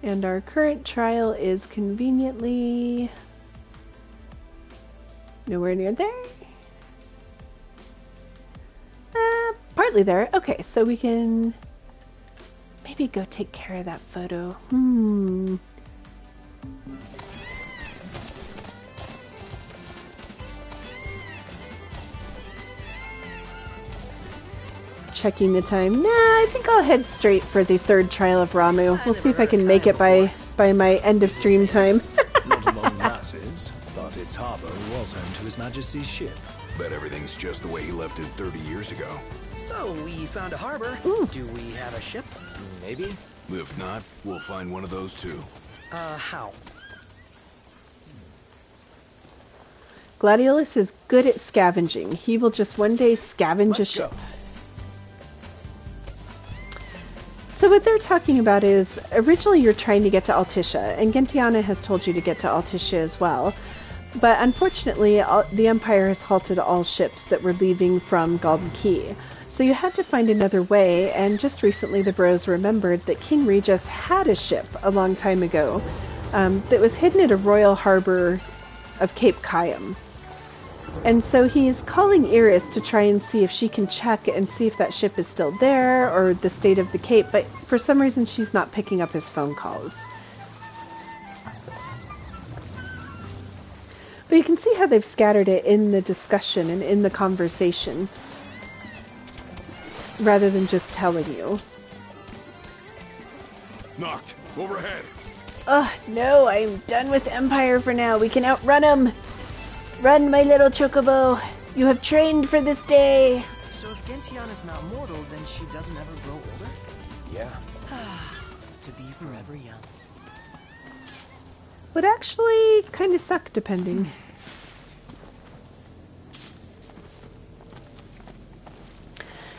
And our current trial is conveniently nowhere near there. Partly there. Okay, so we can maybe go take care of that photo. Checking the time. Nah, I think I'll head straight for the 3rd trial of Ramuh. We'll see if I can make it by my end of stream time. Not among masses, but its harbor was home to His Majesty's ship. Bet everything's just the way he left it 30 years ago. So, we found a harbor. Do we have a ship? Maybe? If not, we'll find one of those too. How? Gladiolus is good at scavenging. He will just one day scavenge a ship. So what they're talking about is, originally you're trying to get to Altissia, and Gentiana has told you to get to Altissia as well. But unfortunately, the Empire has halted all ships that were leaving from Golden Key. So you had to find another way, and just recently the bros remembered that King Regis had a ship a long time ago that was hidden at a royal harbor of Cape Kayam. And so he's calling Iris to try and see if she can check and see if that ship is still there or the state of the Cape, but for some reason she's not picking up his phone calls. But you can see how they've scattered it in the discussion and in the conversation, rather than just telling you. Knocked. Overhead. Ugh, no, I'm done with Empire for now. We can outrun him. Run, my little chocobo. You have trained for this day. So if Gentiana's not mortal, then she doesn't ever grow older? Yeah. To be forever young. Would actually kind of suck, depending.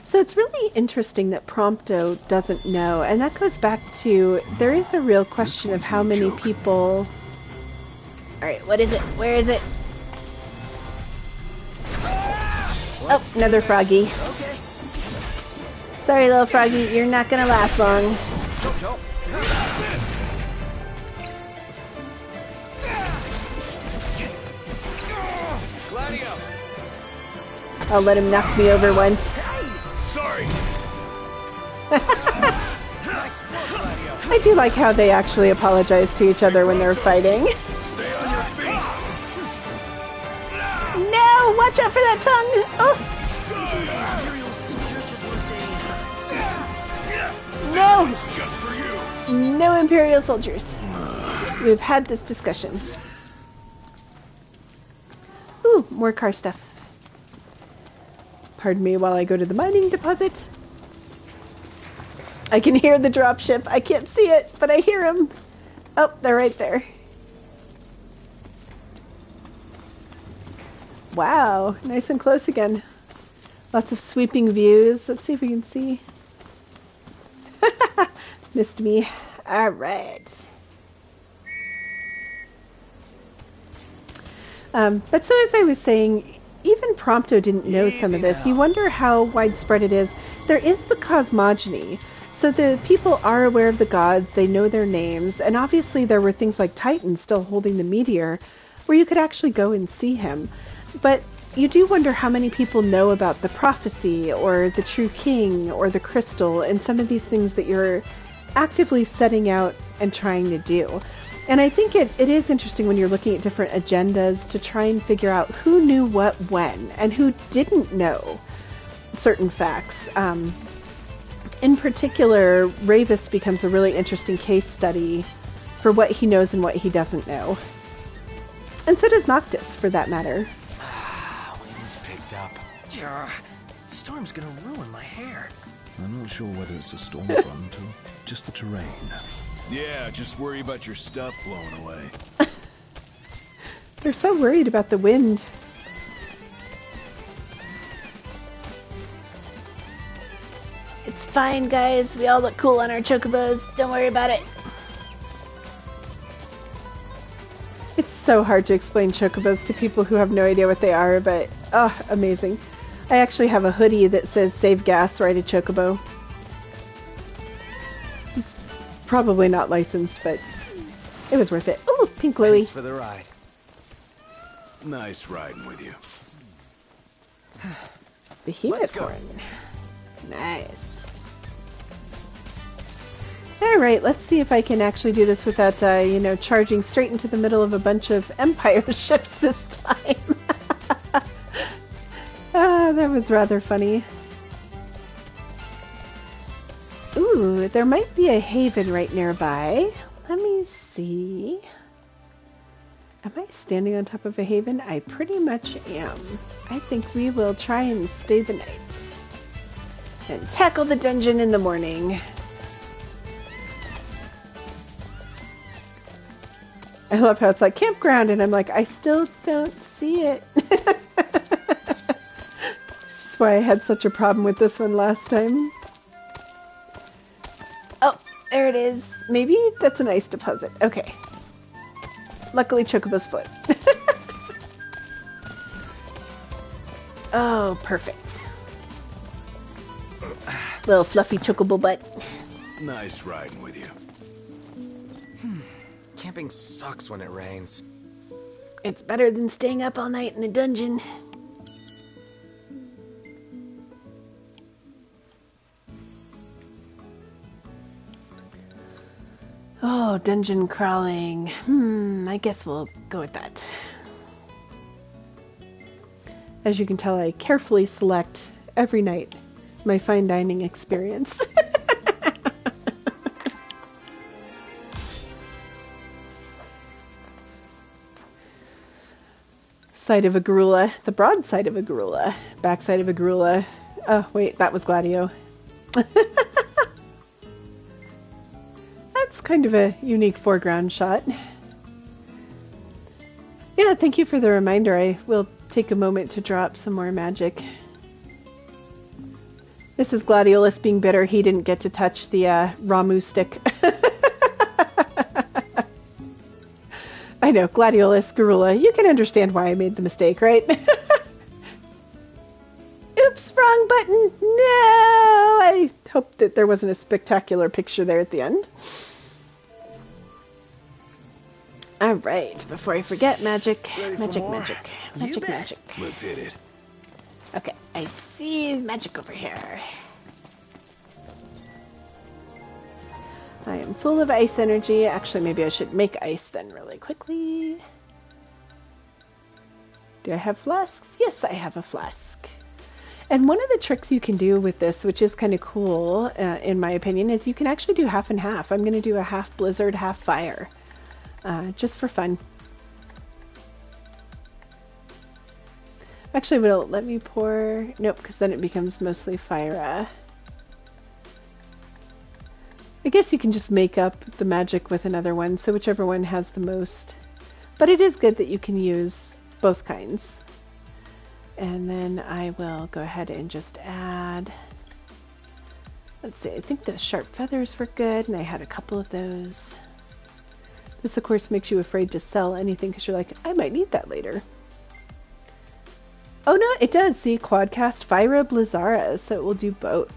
So it's really interesting that Prompto doesn't know, and that goes back to, there is a real question of how many people... Alright, what is it? Where is it? Oh, another froggy. Okay. Sorry, little froggy, you're not gonna last long. Gladio! I'll let him knock me over once. Sorry. I do like how they actually apologize to each other when they're fighting. Stay on your feet. No! Watch out for that tongue! Oh! Imperial soldiers just want to say... No! It's just for you. No Imperial soldiers. We've had this discussion. Ooh, more car stuff. Pardon me while I go to the mining deposit. I can hear the dropship. I can't see it, but I hear them. Oh, they're right there. Wow, nice and close again. Lots of sweeping views. Let's see if we can see. Missed me. Alright. But so as I was saying, even Prompto didn't know some of this. You wonder how widespread it is. There is the cosmogony. So the people are aware of the gods, they know their names, and obviously there were things like Titan still holding the meteor, where you could actually go and see him. But you do wonder how many people know about the prophecy or the true king or the crystal and some of these things that you're actively setting out and trying to do. And I think it is interesting when you're looking at different agendas to try and figure out who knew what when and who didn't know certain facts. In particular, Ravis becomes a really interesting case study for what he knows and what he doesn't know. And so does Noctis, for that matter. Wind's picked up. Storm's gonna ruin my hair. I'm not sure whether it's a storm front or just the terrain. Yeah, just worry about your stuff blowing away. They're so worried about the wind. It's fine, guys. We all look cool on our chocobos. Don't worry about it. It's so hard to explain chocobos to people who have no idea what they are, but oh, amazing. I actually have a hoodie that says "Save Gas, Ride a Chocobo." It's probably not licensed, but it was worth it. Oh, Pink Louie. Thanks for the ride. Nice riding with you. Behemoth horn. Nice. Alright, let's see if I can actually do this without, charging straight into the middle of a bunch of Empire ships this time. That was rather funny. Ooh, there might be a haven right nearby. Let me see. Am I standing on top of a haven? I pretty much am. I think we will try and stay the night. And tackle the dungeon in the morning. I love how it's like campground, and I'm like, I still don't see it. That's why I had such a problem with this one last time. Oh, there it is. Maybe that's a nice deposit. Okay. Luckily, chocobos float. Oh, perfect. Little fluffy chocobo butt. Nice riding with you. Camping sucks when it rains. It's better than staying up all night in the dungeon. Oh, dungeon crawling. I guess we'll go with that. As you can tell, I carefully select every night my fine dining experience. Side of a Garula, the broad side of a Garula, back side of a Garula. Oh, wait, that was Gladio. That's kind of a unique foreground shot. Yeah, thank you for the reminder. I will take a moment to drop some more magic. This is Gladiolus being bitter he didn't get to touch the Ramuh stick. I know, Gladiolus, Garula, you can understand why I made the mistake, right? Oops, wrong button! No! I hope that there wasn't a spectacular picture there at the end. Alright, before I forget, magic. Magic. Let's hit it. Okay, I see magic over here. I am full of ice energy. Actually, maybe I should make ice then really quickly. Do I have flasks? Yes, I have a flask. And one of the tricks you can do with this, which is kind of cool, in my opinion, is you can actually do half and half. I'm going to do a half blizzard, half fire. Just for fun. Actually, will it let me pour? Nope, because then it becomes mostly fire. I guess you can just make up the magic with another one, so whichever one has the most. But it is good that you can use both kinds. And then I will go ahead and just add... Let's see, I think the sharp feathers were good, and I had a couple of those. This, of course, makes you afraid to sell anything, because you're like, I might need that later. Oh no, it does! See, Quadcast Fyra Blizzara, so it will do both.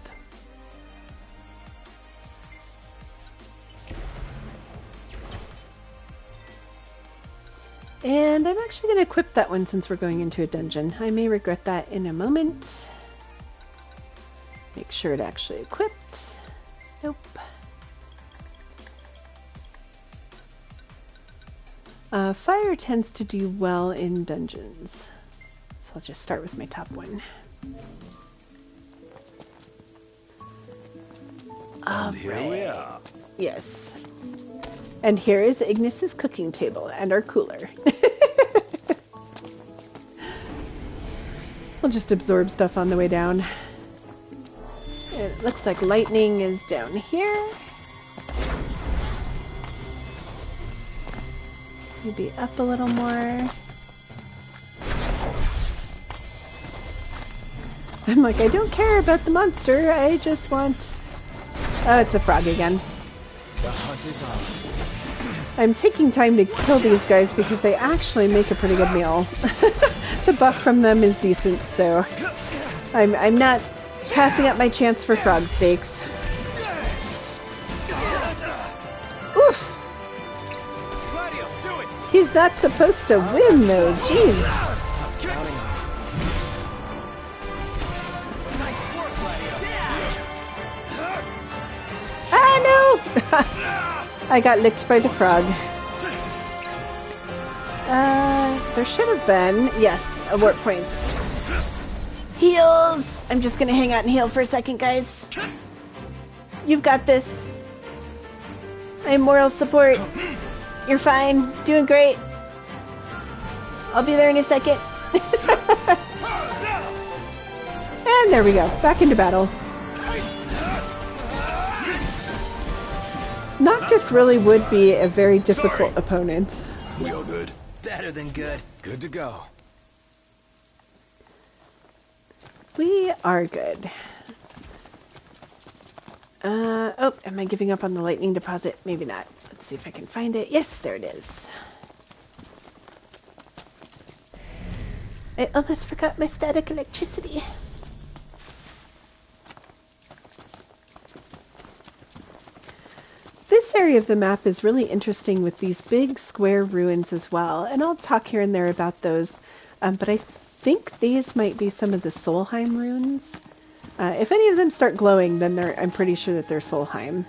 And I'm actually going to equip that one since we're going into a dungeon. I may regret that in a moment. Make sure it actually equipped. Nope. Fire tends to do well in dungeons. So I'll just start with my top one. And here we are. Yes. And here is Ignis's cooking table and our cooler. We'll just absorb stuff on the way down. It looks like lightning is down here. Maybe up a little more. I'm like, I don't care about the monster, I just want... Oh, it's a frog again. The hunt is on. I'm taking time to kill these guys because they actually make a pretty good meal. The buff from them is decent, so I'm not passing up my chance for frog steaks. Oof! He's not supposed to win, though. Jeez. Ah, no! I got licked by the frog. There should have been, yes, a warp point. Heals! I'm just gonna hang out and heal for a second, guys. You've got this. I'm moral support. You're fine. Doing great. I'll be there in a second. And there we go. Back into battle. Noctis really would be a very difficult opponent. We all good? Better than good. Good to go. We are good. Oh, am I giving up on the lightning deposit? Maybe not. Let's see if I can find it. Yes, there it is. I almost forgot my static electricity. This area of the map is really interesting with these big square ruins as well, and I'll talk here and there about those, but I think these might be some of the Solheim ruins. If any of them start glowing, then I'm pretty sure that they're Solheim.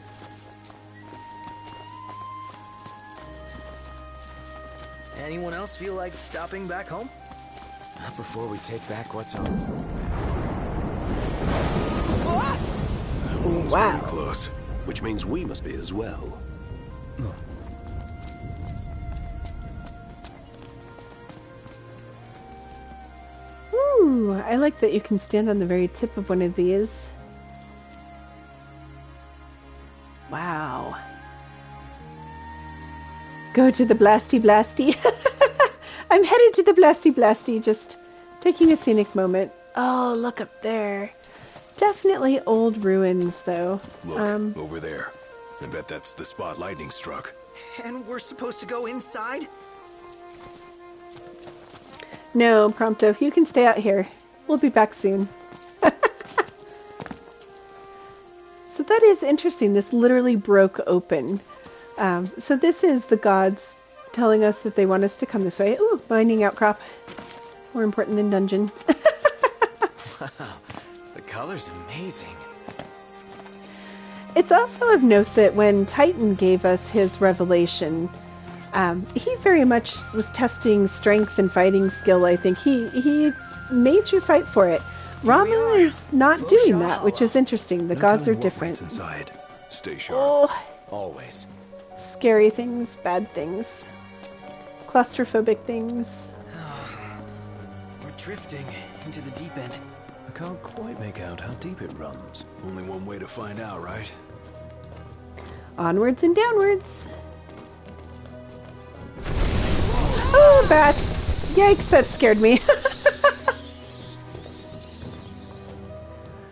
Anyone else feel like stopping back home? Not before we take back what's on. That one was Wow. pretty close. Which means we must be as well. Ooh, I like that you can stand on the very tip of one of these. Wow. Go to the blasty blasty. I'm headed to the blasty blasty, just taking a scenic moment. Oh, look up there. Definitely old ruins, though. Look, over there. I bet that's the spot lightning struck. And we're supposed to go inside? No, Prompto, you can stay out here. We'll be back soon. So that is interesting. This literally broke open. So this is the gods telling us that they want us to come this way. Ooh, mining outcrop. More important than dungeon. Wow, the color's amazing. It's also of note that when Titan gave us his revelation, he very much was testing strength and fighting skill, I think. He made you fight for it. Ramuh is not doing that, which is interesting. The gods are different. Inside. Stay sharp. Oh, Always. scary things, bad things, claustrophobic things. We're drifting into the deep end. I can't quite make out how deep it runs. Only one way to find out, right? Onwards and downwards. Oh, bat! Yikes, that scared me.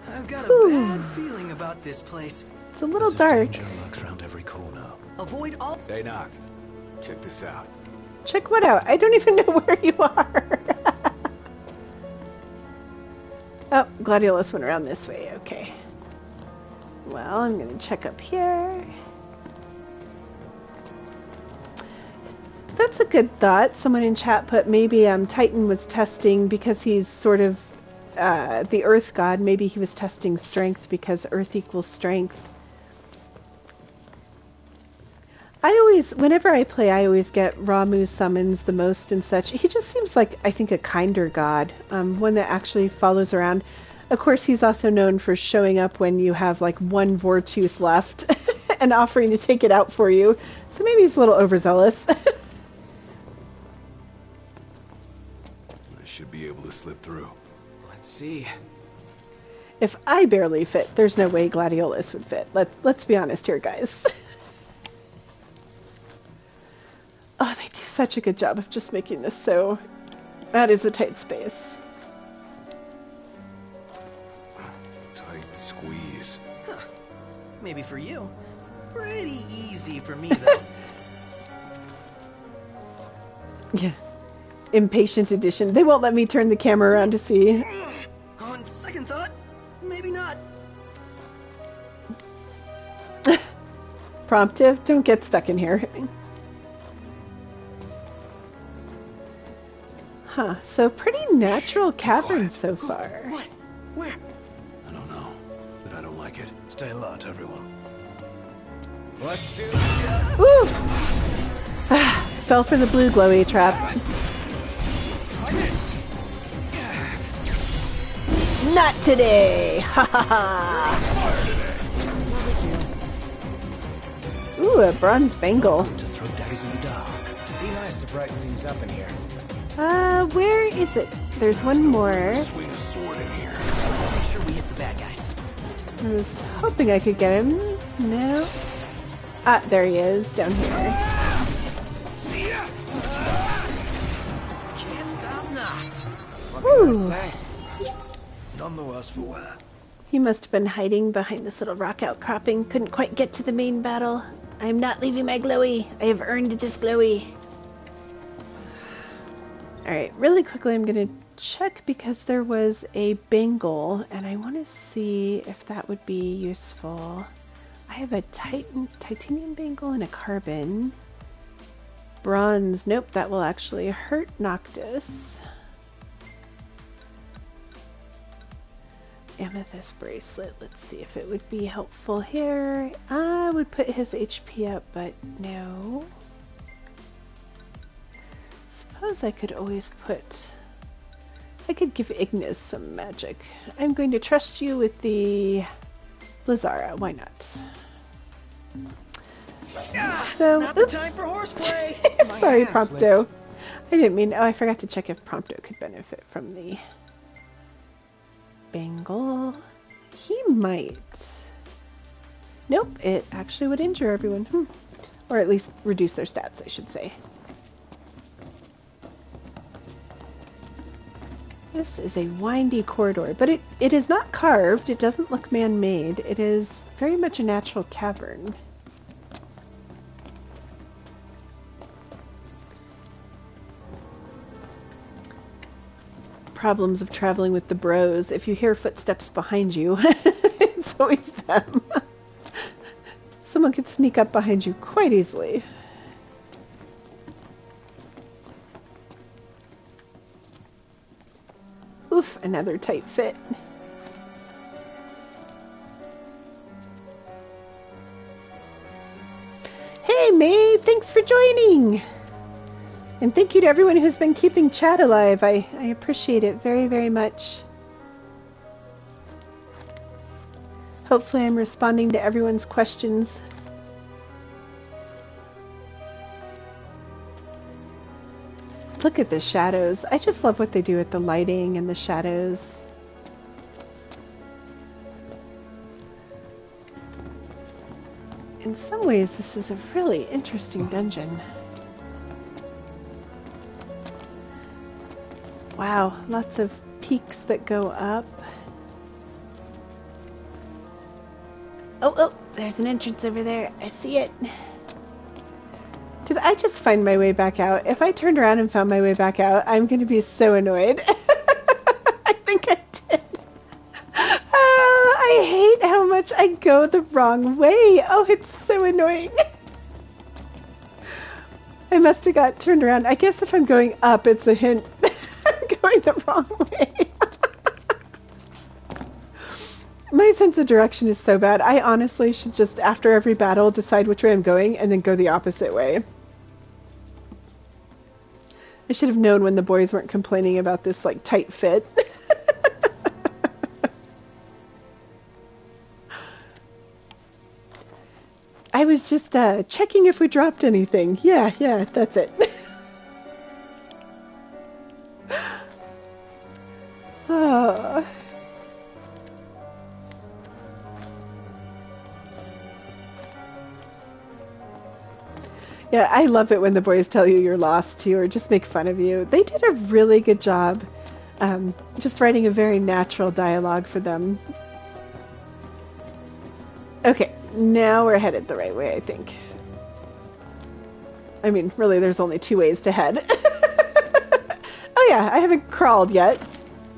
I've got a bad feeling about this place. It's a little As if dark. danger lurks round every corner. Avoid all... Hey, Noct. Check this out. Check what out? I don't even know where you are. Oh, Gladiolus went around this way. Okay. Well, I'm going to check up here. That's a good thought. Someone in chat put maybe Titan was testing because he's sort of the Earth god. Maybe he was testing strength because Earth equals strength. Whenever I play, I always get Ramuh summons the most and such. He just seems like, I think, a kinder god. One that actually follows around. Of course, he's also known for showing up when you have like one Vortooth left and offering to take it out for you. So maybe he's a little overzealous. I should be able to slip through. Let's see. If I barely fit, there's no way Gladiolus would fit. Let's be honest here, guys. Oh, they do such a good job of just making this so... That is a tight space. Tight squeeze. Huh. Maybe for you. Pretty easy for me, though. Yeah. Impatient edition. They won't let me turn the camera around to see. On second thought, maybe not. Prompto, don't get stuck in here. Huh, so pretty natural cavern so far. What? Where? I don't know, but I don't like it. Stay alert, everyone. Let's do it. Ooh! Fell for the blue glowy trap. Not today! Ha ha ha! Ooh, a bronze bangle. To throw daggers in the dark. Be nice to brighten things up in here. Where is it? There's one more. Swing a sword in here. Make sure we hit the bad guys. I was hoping I could get him. No. Ah, there he is, down here. Can't stop not. What can I Ooh. say? None the worse for wear. He must have been hiding behind this little rock outcropping. Couldn't quite get to the main battle. I am not leaving my glowy. I have earned this glowy. Alright, really quickly I'm going to check because there was a bangle and I want to see if that would be useful. I have a titanium bangle and a carbon. Bronze, nope, that will actually hurt Noctis. Amethyst bracelet, let's see if it would be helpful here. I would put his HP up, but no. Suppose I could always I could give Ignis some magic. I'm going to trust you with the Blizzara, why not? So, Not the time for horseplay. sorry, hand Prompto. slipped. I didn't mean, I forgot to check if Prompto could benefit from the bangle. He might. Nope, it actually would injure everyone. Or at least reduce their stats, I should say. This is a windy corridor, but it is not carved. It doesn't look man-made. It is very much a natural cavern. Problems of traveling with the bros. If you hear footsteps behind you, it's always them. Someone could sneak up behind you quite easily. Oof, another tight fit. Hey May, thanks for joining! And thank you to everyone who's been keeping chat alive. I appreciate it very, very much. Hopefully I'm responding to everyone's questions. Look at the shadows. I just love what they do with the lighting and the shadows. In some ways, this is a really interesting dungeon. Wow, lots of peaks that go up. Oh, there's an entrance over there. I see it. Did I just find my way back out? If I turned around and found my way back out, I'm going to be so annoyed. I think I did. I hate how much I go the wrong way. Oh, it's so annoying. I must have got turned around. I guess if I'm going up, it's a hint I'm going the wrong way. My sense of direction is so bad. I honestly should just, after every battle, decide which way I'm going and then go the opposite way. I should have known when the boys weren't complaining about this, like, tight fit. I was just checking if we dropped anything. Yeah, that's it. Oh. Yeah, I love it when the boys tell you you're lost too, or just make fun of you. They did a really good job just writing a very natural dialogue for them. Okay, now we're headed the right way, I think. I mean, really, there's only 2 ways to head. Oh yeah, I haven't crawled yet.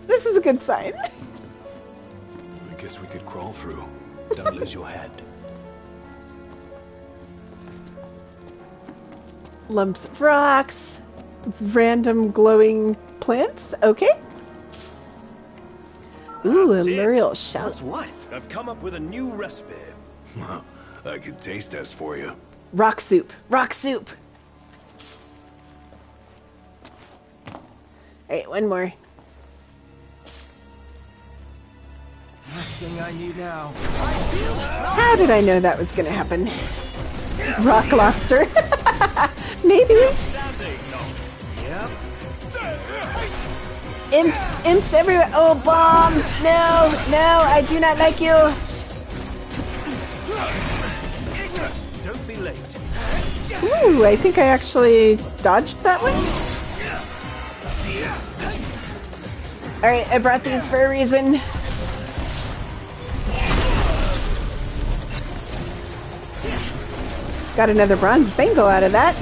This is a good sign. I guess we could crawl through. Don't lose your head. Lumps of rocks, random glowing plants. Okay. Ooh, a That's it. L'Oreal shell. Plus what? I've come up with a new recipe. I could taste test for you. Rock soup. Rock soup. Alright, one more. Last thing I need now. How did I know that was gonna happen? Rock lobster. Maybe. Yep. Imps everywhere. Oh, bombs. No, I do not like you. Don't be late. Ooh, I think I actually dodged that one. Alright, I brought these for a reason. Got another bronze bangle out of that.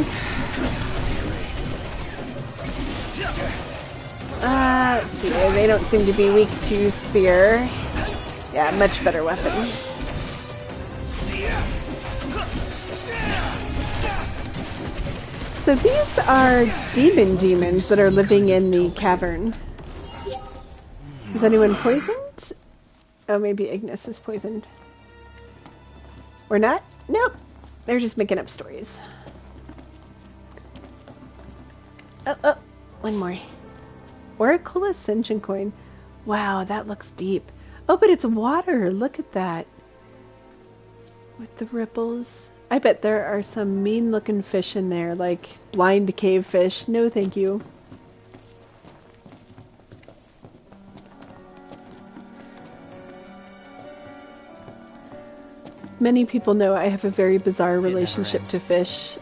Let's see, they don't seem to be weak to spear. Yeah, much better weapon. So these are demons that are living in the cavern. Is anyone poisoned? Oh, maybe Ignis is poisoned. Or not? Nope. They're just making up stories. Oh, one more. Oracle Ascension coin. Wow, that looks deep. Oh, but it's water. Look at that. With the ripples. I bet there are some mean-looking fish in there, like blind cave fish. No, thank you. Many people know I have a very bizarre relationship to fish.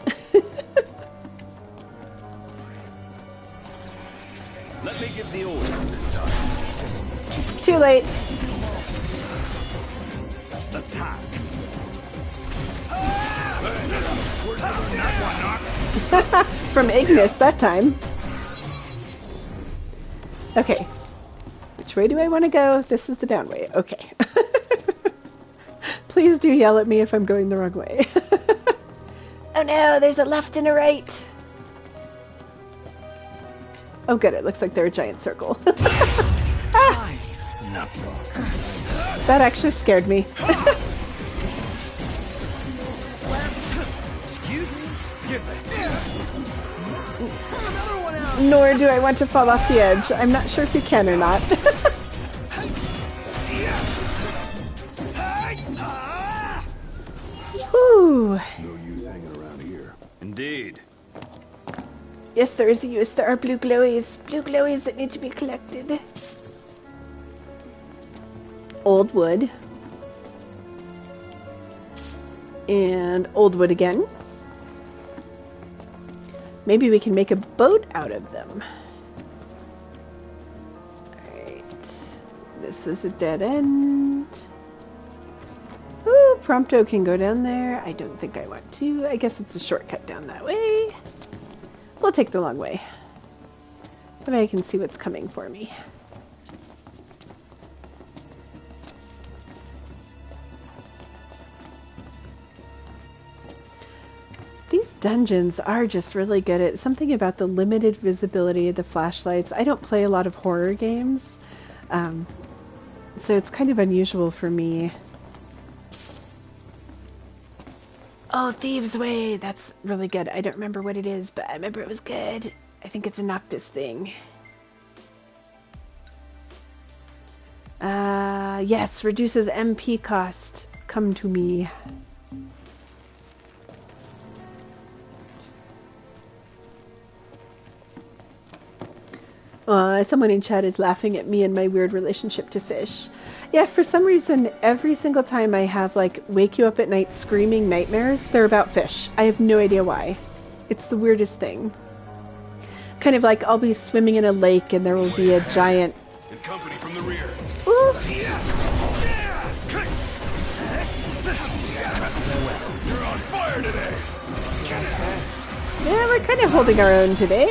Let me give the orders this time. Too late. Attack. From Ignis that time. Okay. Which way do I want to go? This is the down way. Okay. Please do yell at me if I'm going the wrong way. Oh no, there's a left and a right. Oh good, it looks like they're a giant circle. Ah! That actually scared me. Excuse me? Give me. Another one out! Nor do I want to fall off the edge. I'm not sure if you can or not. Whew. No use hanging around here. Indeed. Yes, there is a use. There are blue glowies. Blue glowies that need to be collected. Old wood. And old wood again. Maybe we can make a boat out of them. Alright. This is a dead end. Ooh, Prompto can go down there. I don't think I want to. I guess it's a shortcut down that way. We'll take the long way. But I can see what's coming for me. These dungeons are just really good at something about the limited visibility of the flashlights. I don't play a lot of horror games, so it's kind of unusual for me. Oh, Thieves' Way! That's really good. I don't remember what it is, but I remember it was good. I think it's a Noctis thing. Yes, reduces MP cost. Come to me. Someone in chat is laughing at me and my weird relationship to fish. Yeah, for some reason, every single time I have, like, wake you up at night screaming nightmares, they're about fish. I have no idea why. It's the weirdest thing. Kind of like I'll be swimming in a lake and there will be a giant... And company from the rear. Ooh. You're on fire today. Yeah, we're kind of holding our own today.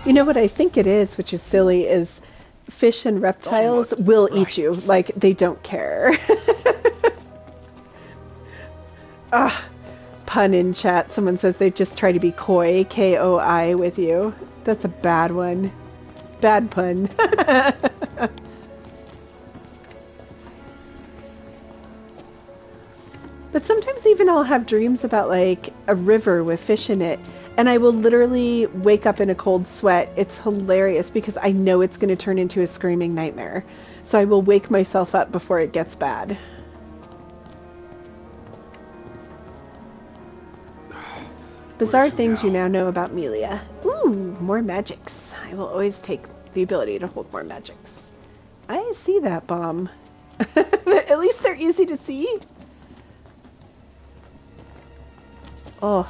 You know what I think it is, which is silly, is fish and reptiles will eat you. Like, they don't care. Pun in chat. Someone says they just try to be coy, K-O-I, with you. That's a bad one. Bad pun. But sometimes even I'll have dreams about, like, a river with fish in it, and I will literally wake up in a cold sweat. It's hilarious because I know it's going to turn into a screaming nightmare. So I will wake myself up before it gets bad. Bizarre things you now know about Melia. Ooh, more magics. I will always take the ability to hold more magics. I see that bomb. At least they're easy to see. Oh.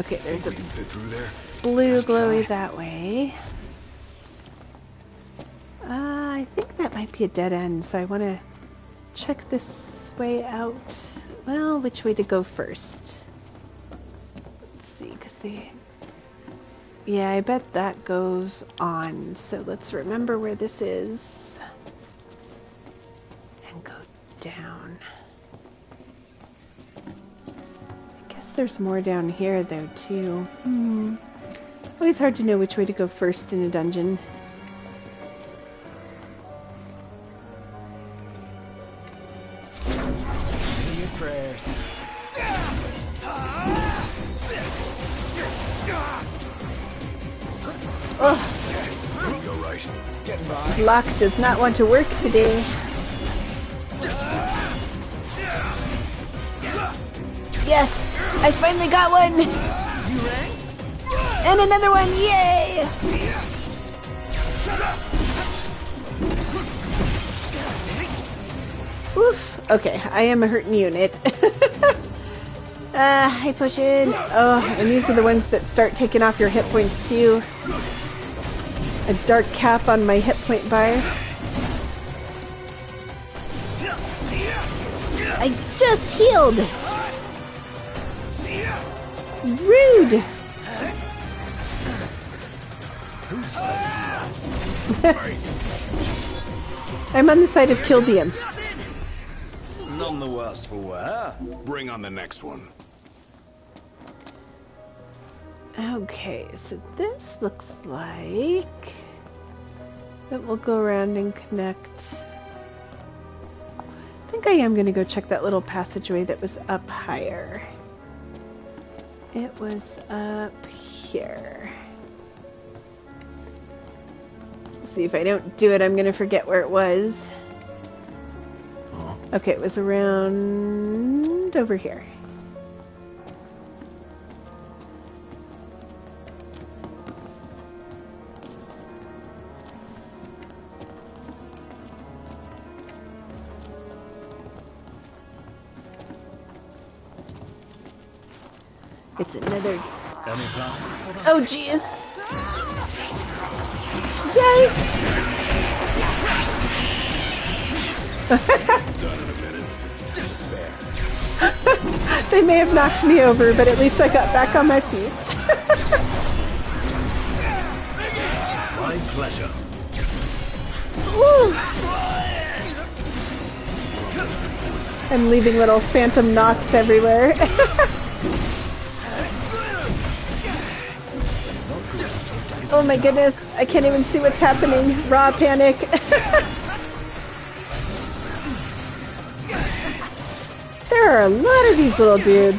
Okay, there's a blue glowy that way. I think that might be a dead end, so I want to check this way out. Well, which way to go first? Let's see, because yeah, I bet that goes on. So let's remember where this is. And go down. I guess there's more down here, though, too. Always hard to know which way to go first in a dungeon. Prayers. Oh. Go right. Lock does not want to work today. Yes! I finally got one! And another one! Yay! Oof. Okay, I am a hurting unit. I push in. Oh, and these are the ones that start taking off your hit points too. A dark cap on my hit point bar. I just healed! Rude! I'm on the side of kill the imp. None the worse for wear. Bring on the next one. Okay, so this looks like that will go around and connect. I think I am going to go check that little passageway that was up higher. It was up here. Let's see, if I don't do it, I'm going to forget where it was. Okay, it was around over here. It's another... Oh, jeez! Yay! They may have knocked me over, but at least I got back on my feet. My pleasure. Woo! I'm leaving little phantom knocks everywhere. Oh my goodness, I can't even see what's happening. Raw panic. There are a lot of these little dudes.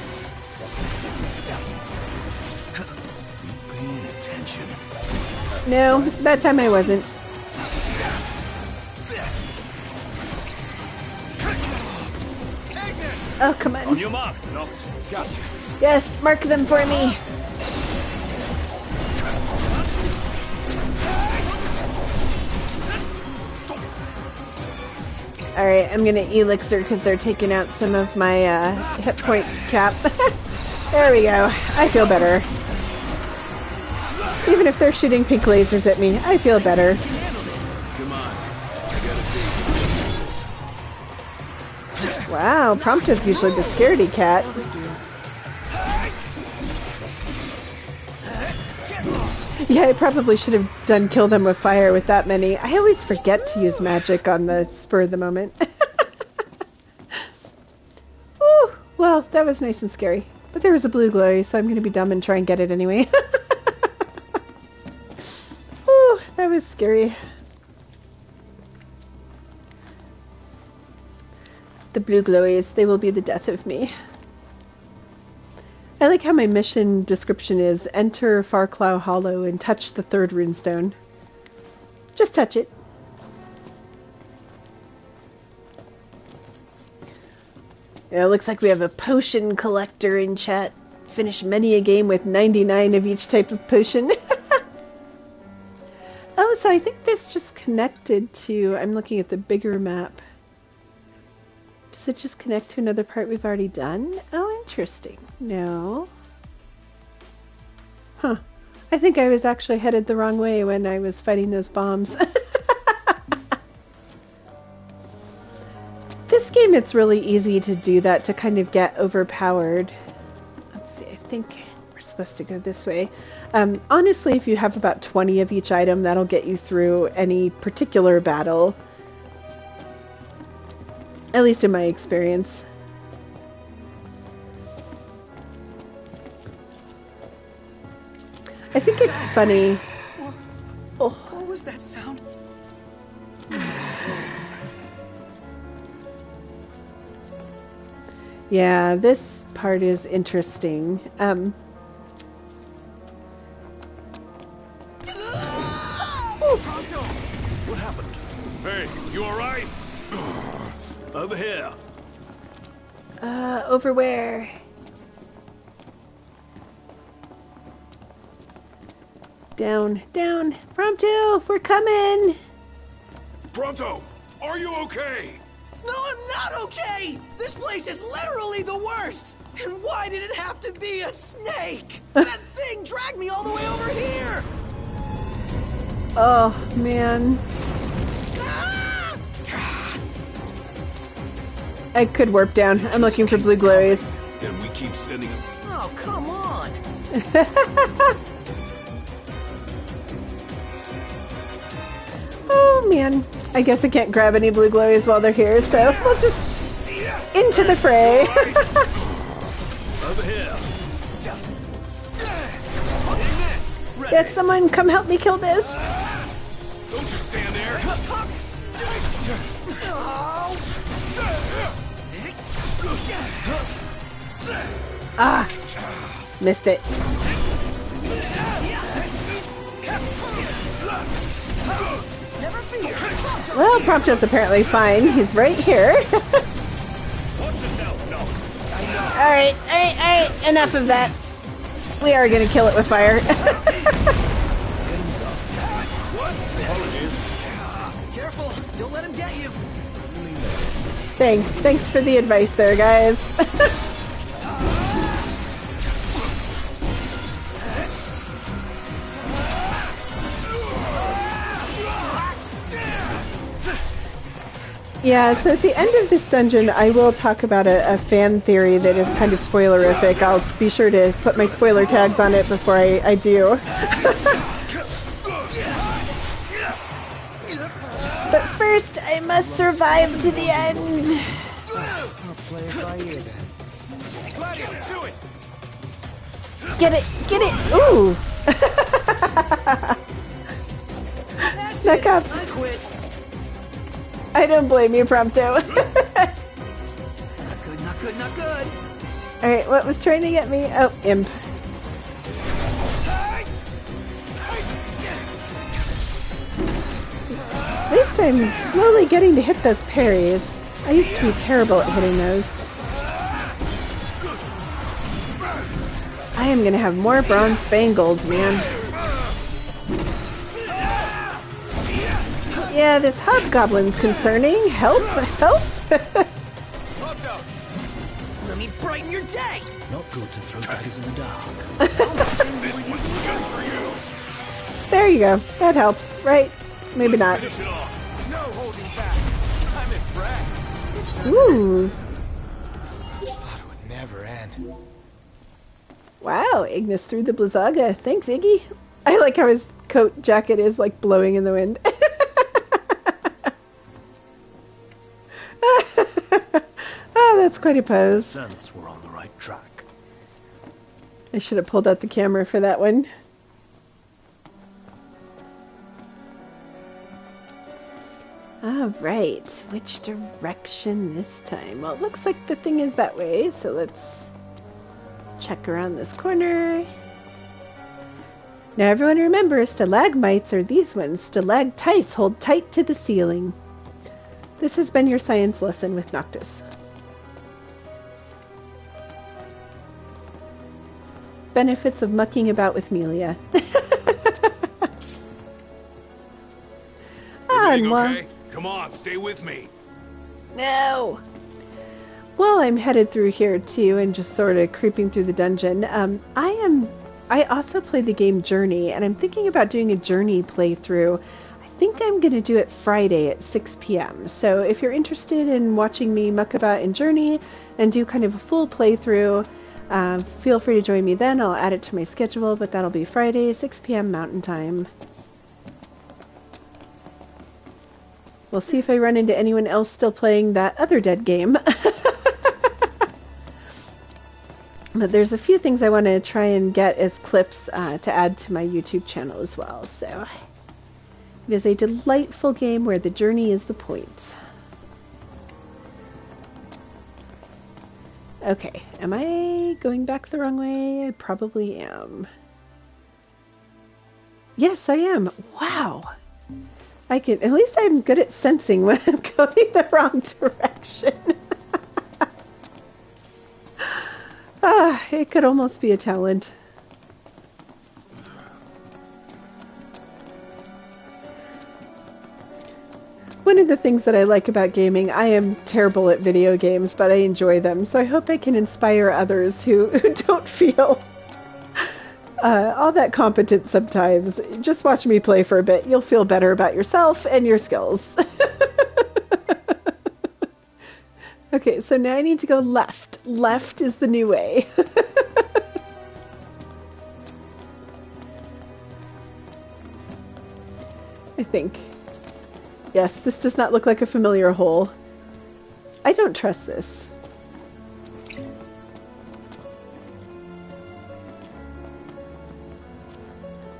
Paying attention. No, that time I wasn't. Oh, come on. On your mark, knocked. Gotcha. Yes, mark them for me. Alright, I'm gonna elixir because they're taking out some of my hit point cap. There we go. I feel better. Even if they're shooting pink lasers at me, I feel better. Come on. I gotta take. Wow, Prompto's usually the scaredy cat. Yeah, I probably should have done kill them with fire with that many. I always forget to use magic on the spur of the moment. Whew, well, that was nice and scary. But there was a blue glory, so I'm going to be dumb and try and get it anyway. Whew, that was scary. The blue glories, they will be the death of me. I like how my mission description is enter Farclough Hollow and touch the third runestone. Just touch it. Yeah, it looks like we have a potion collector in chat. Finish many a game with 99 of each type of potion. Oh, so I think this just connected to... I'm looking at the bigger map. Does it just connect to another part we've already done? Oh, interesting. No. Huh. I think I was actually headed the wrong way when I was fighting those bombs. This game, it's really easy to do that, to kind of get overpowered. Let's see, I think we're supposed to go this way. Honestly, if you have about 20 of each item, that'll get you through any particular battle. At least in my experience. I think it's funny. What was that sound? Yeah, this part is interesting. Prompto! What happened? Hey, you alright? Over here. Over where? Down, down. Prompto, we're coming! Prompto, are you okay? No, I'm not okay! This place is literally the worst! And why did it have to be a snake? That thing dragged me all the way over here! Oh, man. Ah! I could warp down. I'm looking for blue glories. Then we keep sending them. Oh, come on! Oh, man. I guess I can't grab any blue glories while they're here, so we'll just into the fray. Over here. Yes, someone come help me kill this. Don't just stand there. Ah, missed it. Well, Prompto's apparently fine. He's right here. Watch yourself, no. Alright, alright, enough of that. We are gonna kill it with fire. Careful! Don't let him get you! Thanks for the advice there, guys. Yeah, so at the end of this dungeon, I will talk about a fan theory that is kind of spoilerific. I'll be sure to put my spoiler tags on it before I do. But must survive to the end. I'll play it by ear then. Gladio, do it! Get it, get it. Ooh. That's Snuck it. up. I quit. I don't blame you, Prompto. Not good, not good, not good. Alright, what was trying to get me? Oh, imp. At least I'm slowly getting to hit those parries. I used to be terrible at hitting those. I am gonna have more bronze bangles, man. Yeah, this hobgoblin's concerning. Help! Help! Prompto! Let me brighten your day! Not good to throw daggers in the dark. This one's just for you. There you go. That helps, right? Maybe not. Finish it off. No holding back. I'm impressed. Ooh. Thought it would never end. Wow, Ignis threw the Blizzaga. Thanks, Iggy. I like how his coat jacket is like blowing in the wind. Oh, that's quite a pose. Sense we're on the right track. I should have pulled out the camera for that one. Alright, which direction this time? Well, it looks like the thing is that way, so let's check around this corner. Now everyone remember, stalagmites are these ones. Stalactites hold tight to the ceiling. This has been your science lesson with Noctis. Benefits of mucking about with Melia. Everything well, okay? Come on, stay with me. no! Well, I'm headed through here too and just sort of creeping through the dungeon. I also play the game Journey, and I'm thinking about doing a Journey playthrough. I think I'm going to do it Friday at 6 p.m. So if you're interested in watching me muck about in Journey and do kind of a full playthrough, feel free to join me then. I'll add it to my schedule, but that'll be Friday, 6 p.m. Mountain Time. We'll see if I run into anyone else still playing that other dead game. But there's a few things I want to try and get as clips to add to my YouTube channel as well. So it is a delightful game where the journey is the point. Okay, am I going back the wrong way? I probably am. Yes, I am. Wow. At least I'm good at sensing when I'm going the wrong direction. It could almost be a talent. One of the things that I like about gaming, I am terrible at video games, but I enjoy them, so I hope I can inspire others who don't feel all that competent sometimes. Just watch me play for a bit. You'll feel better about yourself and your skills. Okay, so now I need to go left. Left is the new way. I think. Yes, this does not look like a familiar hole. I don't trust this.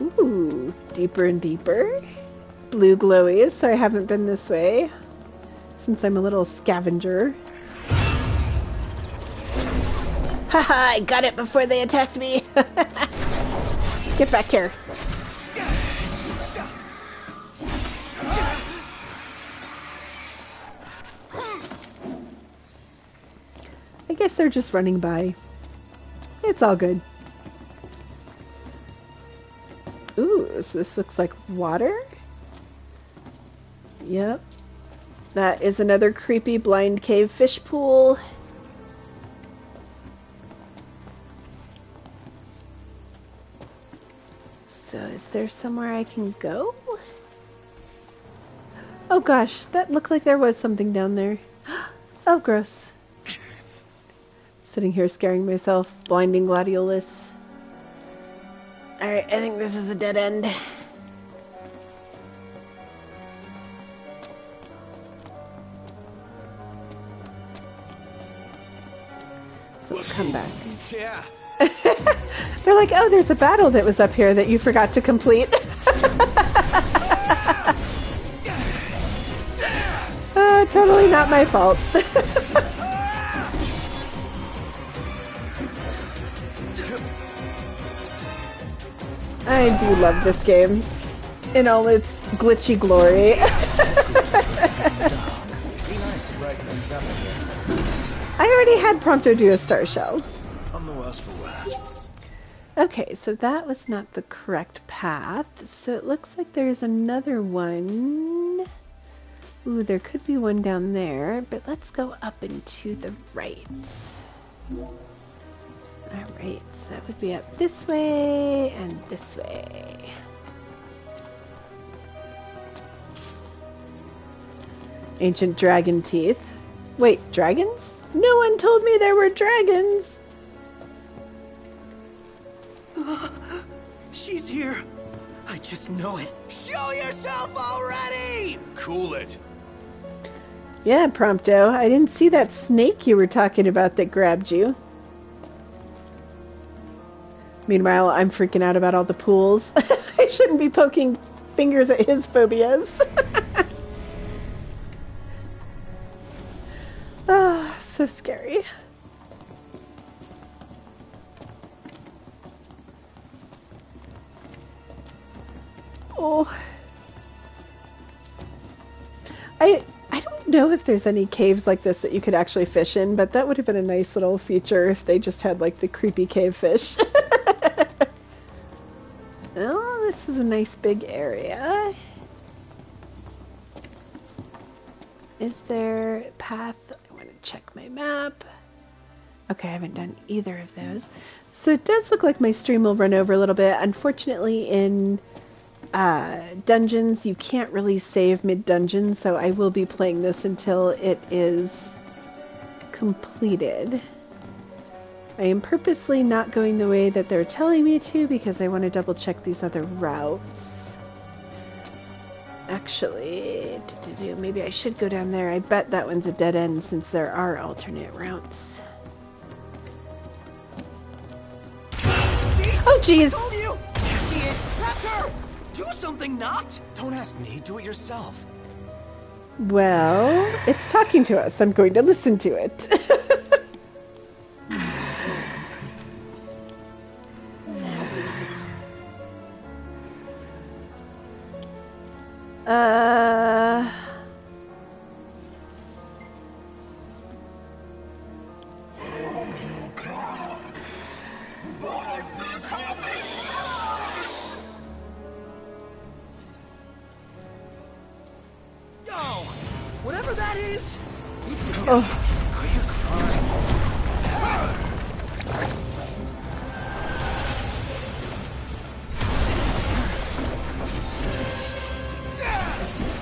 Ooh, deeper and deeper. Blue glowies, so I haven't been this way since I'm a little scavenger. Haha, I got it before they attacked me. Get back here. I guess they're just running by. It's all good. Ooh, so this looks like water? Yep. That is another creepy blind cave fish pool. So is there somewhere I can go? Oh gosh, that looked like there was something down there. Oh, gross. Sitting here scaring myself. Blinding gladiolus. Alright, I think this is a dead end. it'll come back. Yeah. They're like, oh, there's a battle that was up here that you forgot to complete. Totally not my fault. I do love this game in all its glitchy glory. I already had Prompto do a star shell. I'm no worse for wear. Okay, so that was not the correct path. So it looks like there's another one. Ooh, there could be one down there, but let's go up and to the right. Alright, so that would be up this way and this way. Ancient dragon teeth. Wait, dragons? No one told me there were dragons! She's here. I just know it. Show yourself already! Cool it. Yeah, Prompto, I didn't see that snake you were talking about that grabbed you. Meanwhile, I'm freaking out about all the pools. I shouldn't be poking fingers at his phobias. Oh, so scary. Oh. I don't know if there's any caves like this that you could actually fish in, but that would have been a nice little feature if they just had like the creepy cave fish. Oh, this is a nice big area. Is there a path? I want to check my map. Okay, I haven't done either of those. So it does look like my stream will run over a little bit. Unfortunately, in dungeons, you can't really save mid-dungeon, so I will be playing this until it is completed. I am purposely not going the way that they're telling me to because I want to double check these other routes. Actually, maybe I should go down there. I bet that one's a dead end since there are alternate routes. See? Oh, jeez. Told you. There she is. That's her. Do something, not. Don't ask me, do it yourself. Well, it's talking to us. I'm going to listen to it. Oh, whatever that is, it's disgusting. Quit your crying.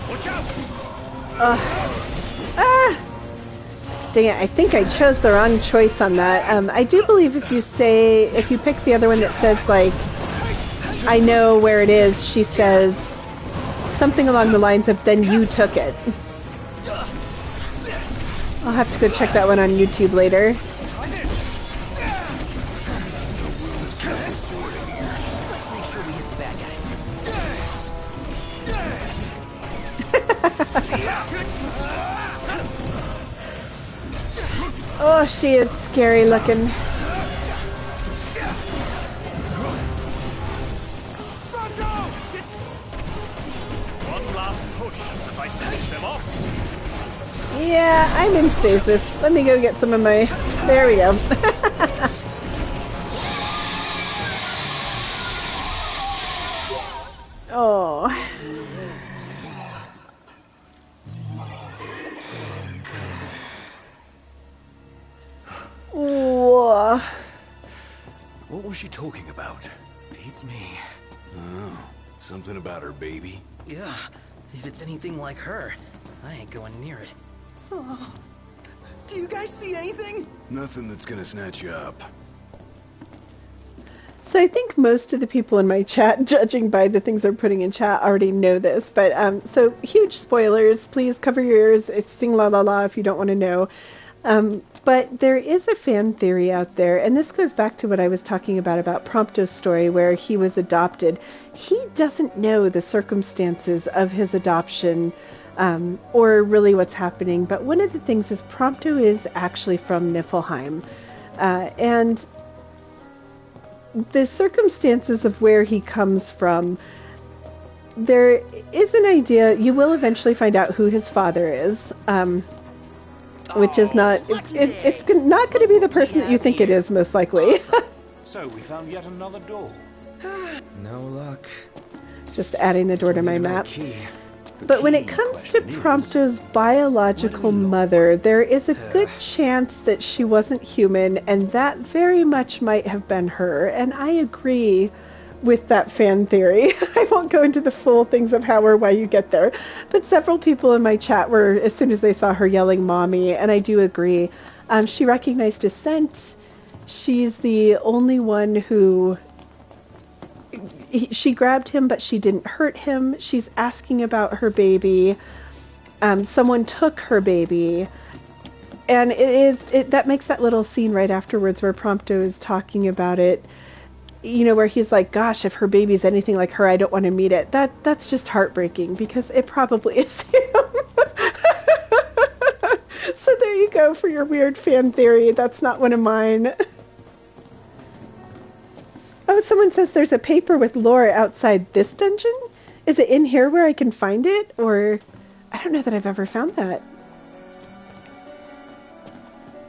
Watch out! Dang it, I think I chose the wrong choice on that. I do believe if you pick the other one that says, like, I know where it is, she says something along the lines of, then you took it. I'll have to go check that one on YouTube later. Let's make sure we hit the bad guys. Oh, she is scary looking. One last push and suffice to finish them off. Yeah, I'm in stasis. Let me go get some of my... There we go. Oh. Whoa. What was she talking about? Beats me. Oh, something about her baby. Yeah, if it's anything like her, I ain't going near it. Oh. Do you guys see anything? Nothing that's gonna snatch you up. So I think most of the people in my chat, judging by the things they're putting in chat, already know this. But so huge spoilers. Please cover your ears. It's sing la la la if you don't want to know. But there is a fan theory out there, and this goes back to what I was talking about Prompto's story where he was adopted. He doesn't know the circumstances of his adoption, or really what's happening. But one of the things is Prompto is actually from Niflheim. And the circumstances of where he comes from, there is an idea. You will eventually find out who his father is. Which is not, it's not going to be the person that you think it is, most likely. So we found yet another door. No luck. Just adding the door to my map. But when it comes to Prompto's biological mother, there is a good chance that she wasn't human, and that very much might have been her. And I agree with that fan theory. I won't go into the full things of how or why you get there, but several people in my chat were, as soon as they saw her, yelling mommy, and I do agree. She recognized his scent. She's the only one who... she grabbed him, but she didn't hurt him. She's asking about her baby. Someone took her baby. And that makes that little scene right afterwards where Prompto is talking about it. You know, where he's like, gosh, if her baby's anything like her, I don't want to meet it. That's just heartbreaking, because it probably is him. So there you go for your weird fan theory. That's not one of mine. Oh, someone says there's a paper with lore outside this dungeon? Is it in here where I can find it? Or, I don't know that I've ever found that.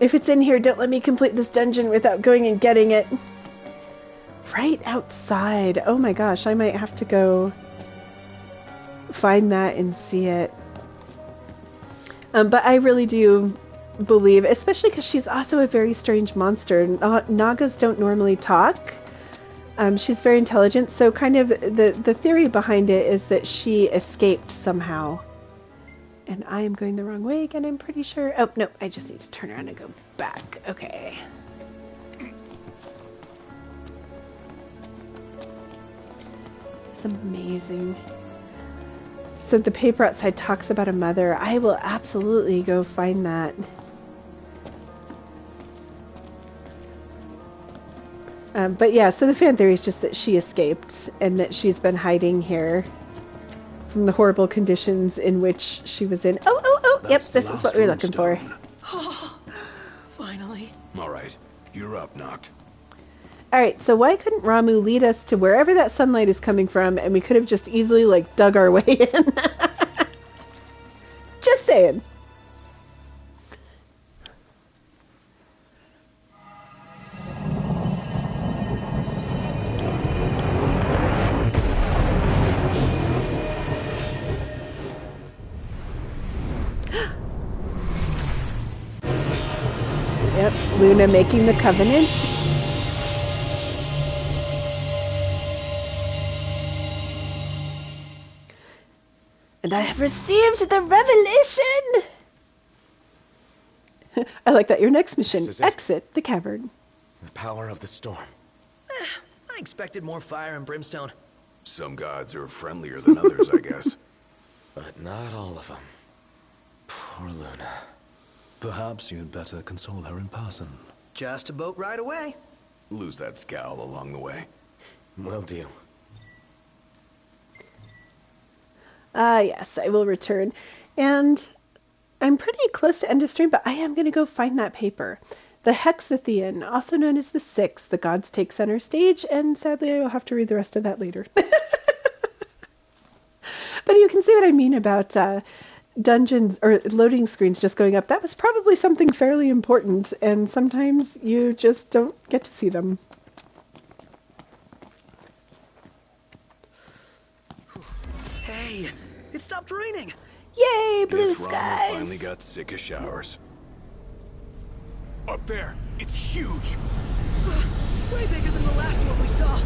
If it's in here, don't let me complete this dungeon without going and getting it. Right outside. Oh my gosh, I might have to go find that and see it. But I really do believe, especially because she's also a very strange monster. Nagas don't normally talk. She's very intelligent, so kind of the theory behind it is that she escaped somehow. And I am going the wrong way again, I'm pretty sure. Oh, no, I just need to turn around and go back. Okay. Amazing. So the paper outside talks about a mother. I will absolutely go find that. But yeah, so the fan theory is just that she escaped and that she's been hiding here from the horrible conditions in which she was in. Oh, yep, this is what we were looking for. Oh, finally. All right, you're up, Noct. Alright, so why couldn't Ramuh lead us to wherever that sunlight is coming from, and we could have just easily, like, dug our way in? Just saying. Yep, Luna making the covenant. And I have received the revelation! I like that. Your next mission, exit the cavern. The power of the storm. I expected more fire and brimstone. Some gods are friendlier than others, I guess. But not all of them. Poor Luna. Perhaps you'd better console her in person. Just a boat ride away. Lose that scowl along the way. Will do. Yes, I will return. And I'm pretty close to end of stream, but I am going to go find that paper. The Hexatheon, also known as the Six, the gods take center stage, and sadly I will have to read the rest of that later. But you can see what I mean about dungeons or loading screens just going up. That was probably something fairly important, and sometimes you just don't get to see them. Hey, it stopped raining. Yay, blue Guess Ramuh skies! finally got sick of showers. Up there, it's huge. Way bigger than the last one we saw.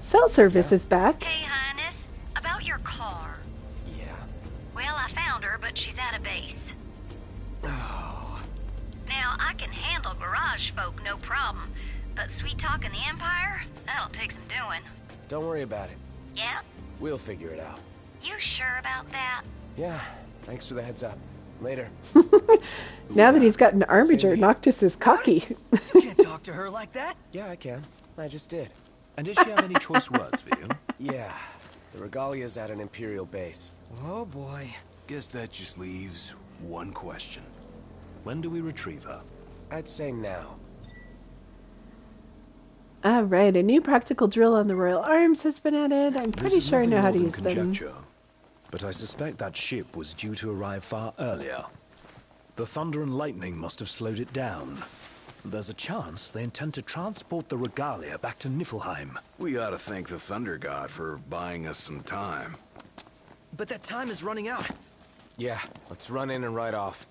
Cell service is back. Hey, Highness, about your car. Yeah. Well, I found her, but she's at a base. Oh. Now, I can handle garage folk, no problem. But sweet talking the Empire? That'll take some doing. Don't worry about it. Yeah? We'll figure it out. You sure about that? Yeah, thanks for the heads up. Later. Now that he's got an armature, Cindy? Noctis is cocky. You can't talk to her like that. Yeah, I can. I just did. And does she have any choice words for you? Yeah, the regalia's at an Imperial base. Oh boy. Guess that just leaves one question. When do we retrieve her? I'd say now. Alright, a new practical drill on the Royal Arms has been added. I'm pretty This is sure I know how to nothing use more than them. conjecture. But I suspect that ship was due to arrive far earlier. The thunder and lightning must have slowed it down. There's a chance they intend to transport the regalia back to Niflheim. We ought to thank the Thunder God for buying us some time. But that time is running out. Yeah, let's run in and ride off.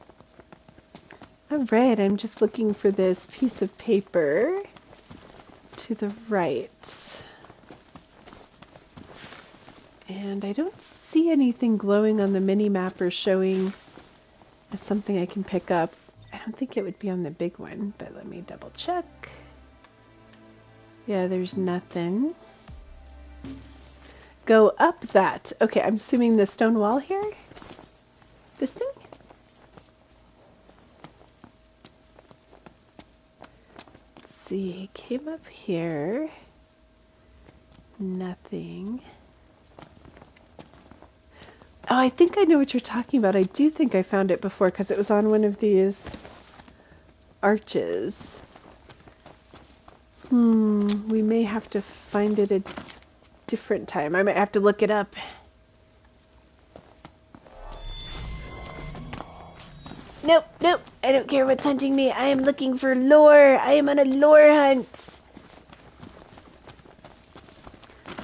Alright, I'm just looking for this piece of paper to the right. And I don't see anything glowing on the mini-map or showing as something I can pick up. I don't think it would be on the big one, but let me double check. Yeah, there's nothing. Go up that. Okay, I'm assuming the stone wall here? This thing? Let's see, came up here. Nothing. Oh, I think I know what you're talking about. I do think I found it before because it was on one of these arches. We may have to find it a different time. I might have to look it up. Nope, nope. I don't care what's hunting me. I am looking for lore. I am on a lore hunt.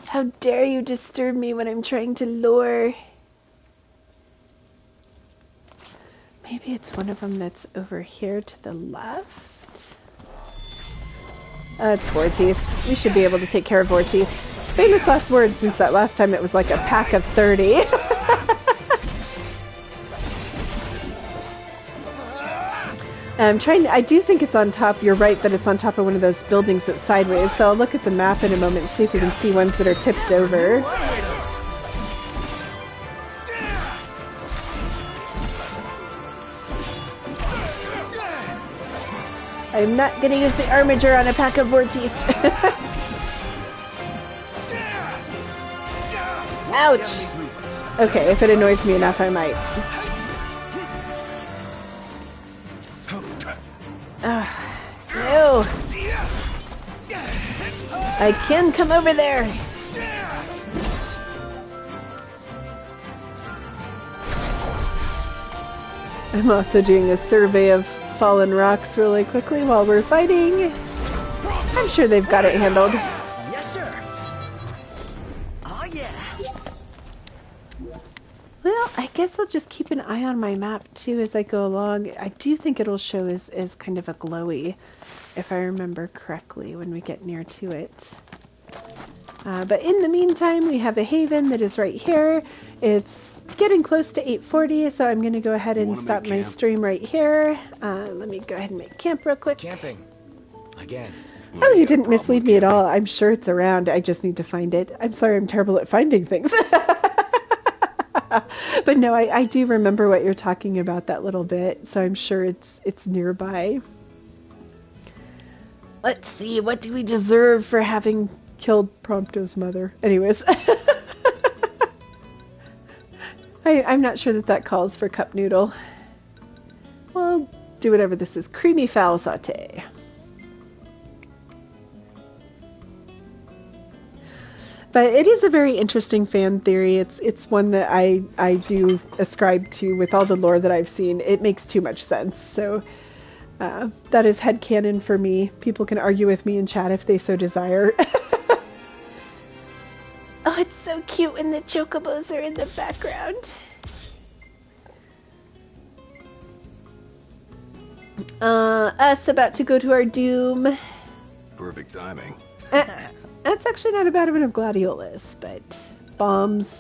How dare you disturb me when I'm trying to lore? Maybe it's one of them that's over here to the left. It's Vorteeth. We should be able to take care of Vorteeth. Famous last words since that last time it was like a pack of 30. I do think it's on top. You're right that it's on top of one of those buildings that's sideways. So I'll look at the map in a moment and see if we can see ones that are tipped over. I'm not going to use the armature on a pack of Vorteeth. Ouch! Okay, if it annoys me enough, I might. No! I can come over there! I'm also doing a survey of fallen rocks really quickly while we're fighting. I'm sure they've got it handled. Yes, sir. Oh, yeah. Well, I guess I'll just keep an eye on my map too as I go along. I do think it'll show as kind of a glowy, if I remember correctly, when we get near to it. But in the meantime, we have a haven that is right here. It's getting close to 8:40, so I'm going to go ahead and stop my stream right here. Let me go ahead and make camp real quick. Camping. Again. Oh, you didn't mislead me at all. I'm sure it's around. I just need to find it. I'm sorry, I'm terrible at finding things. But no, I do remember what you're talking about that little bit, so I'm sure it's nearby. Let's see, what do we deserve for having killed Prompto's mother? Anyways. I'm not sure that calls for cup noodle. We'll do whatever this is. Creamy fowl saute. But it is a very interesting fan theory. It's one that I do ascribe to with all the lore that I've seen. It makes too much sense. So that is headcanon for me. People can argue with me in chat if they so desire. Oh, it's so cute when the chocobos are in the background. Us about to go to our doom. Perfect timing. That's actually not a bad one of Gladiolus, but bombs,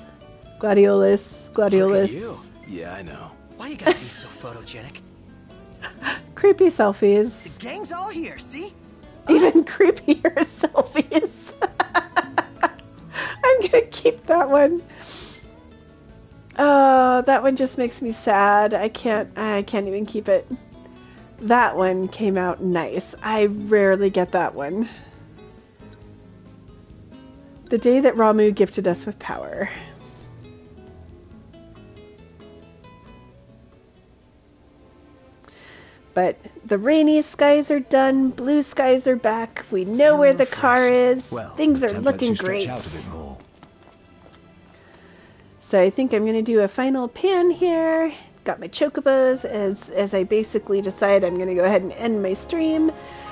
Gladiolus. Look at you. Yeah, I know. Why you gotta be so photogenic? Creepy selfies. The gang's all here, see? Even creepier selfies. I'm gonna keep that one. Oh, that one just makes me sad. I can't even keep it. That one came out nice. I rarely get that one. The day that Ramuh gifted us with power. But the rainy skies are done, blue skies are back, we know where the car is, well, things are looking great. Out a bit more. So I think I'm going to do a final pan here. Got my chocobos as I basically decide I'm going to go ahead and end my stream.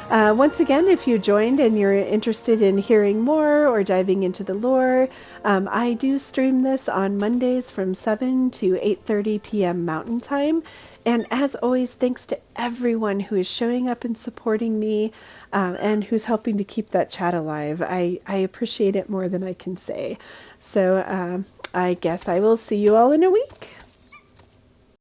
Once again, if you joined and you're interested in hearing more or diving into the lore, I do stream this on Mondays from 7 to 8:30 p.m. Mountain Time. And as always, thanks to everyone who is showing up and supporting me and who's helping to keep that chat alive. I appreciate it more than I can say. So I guess I will see you all in a week.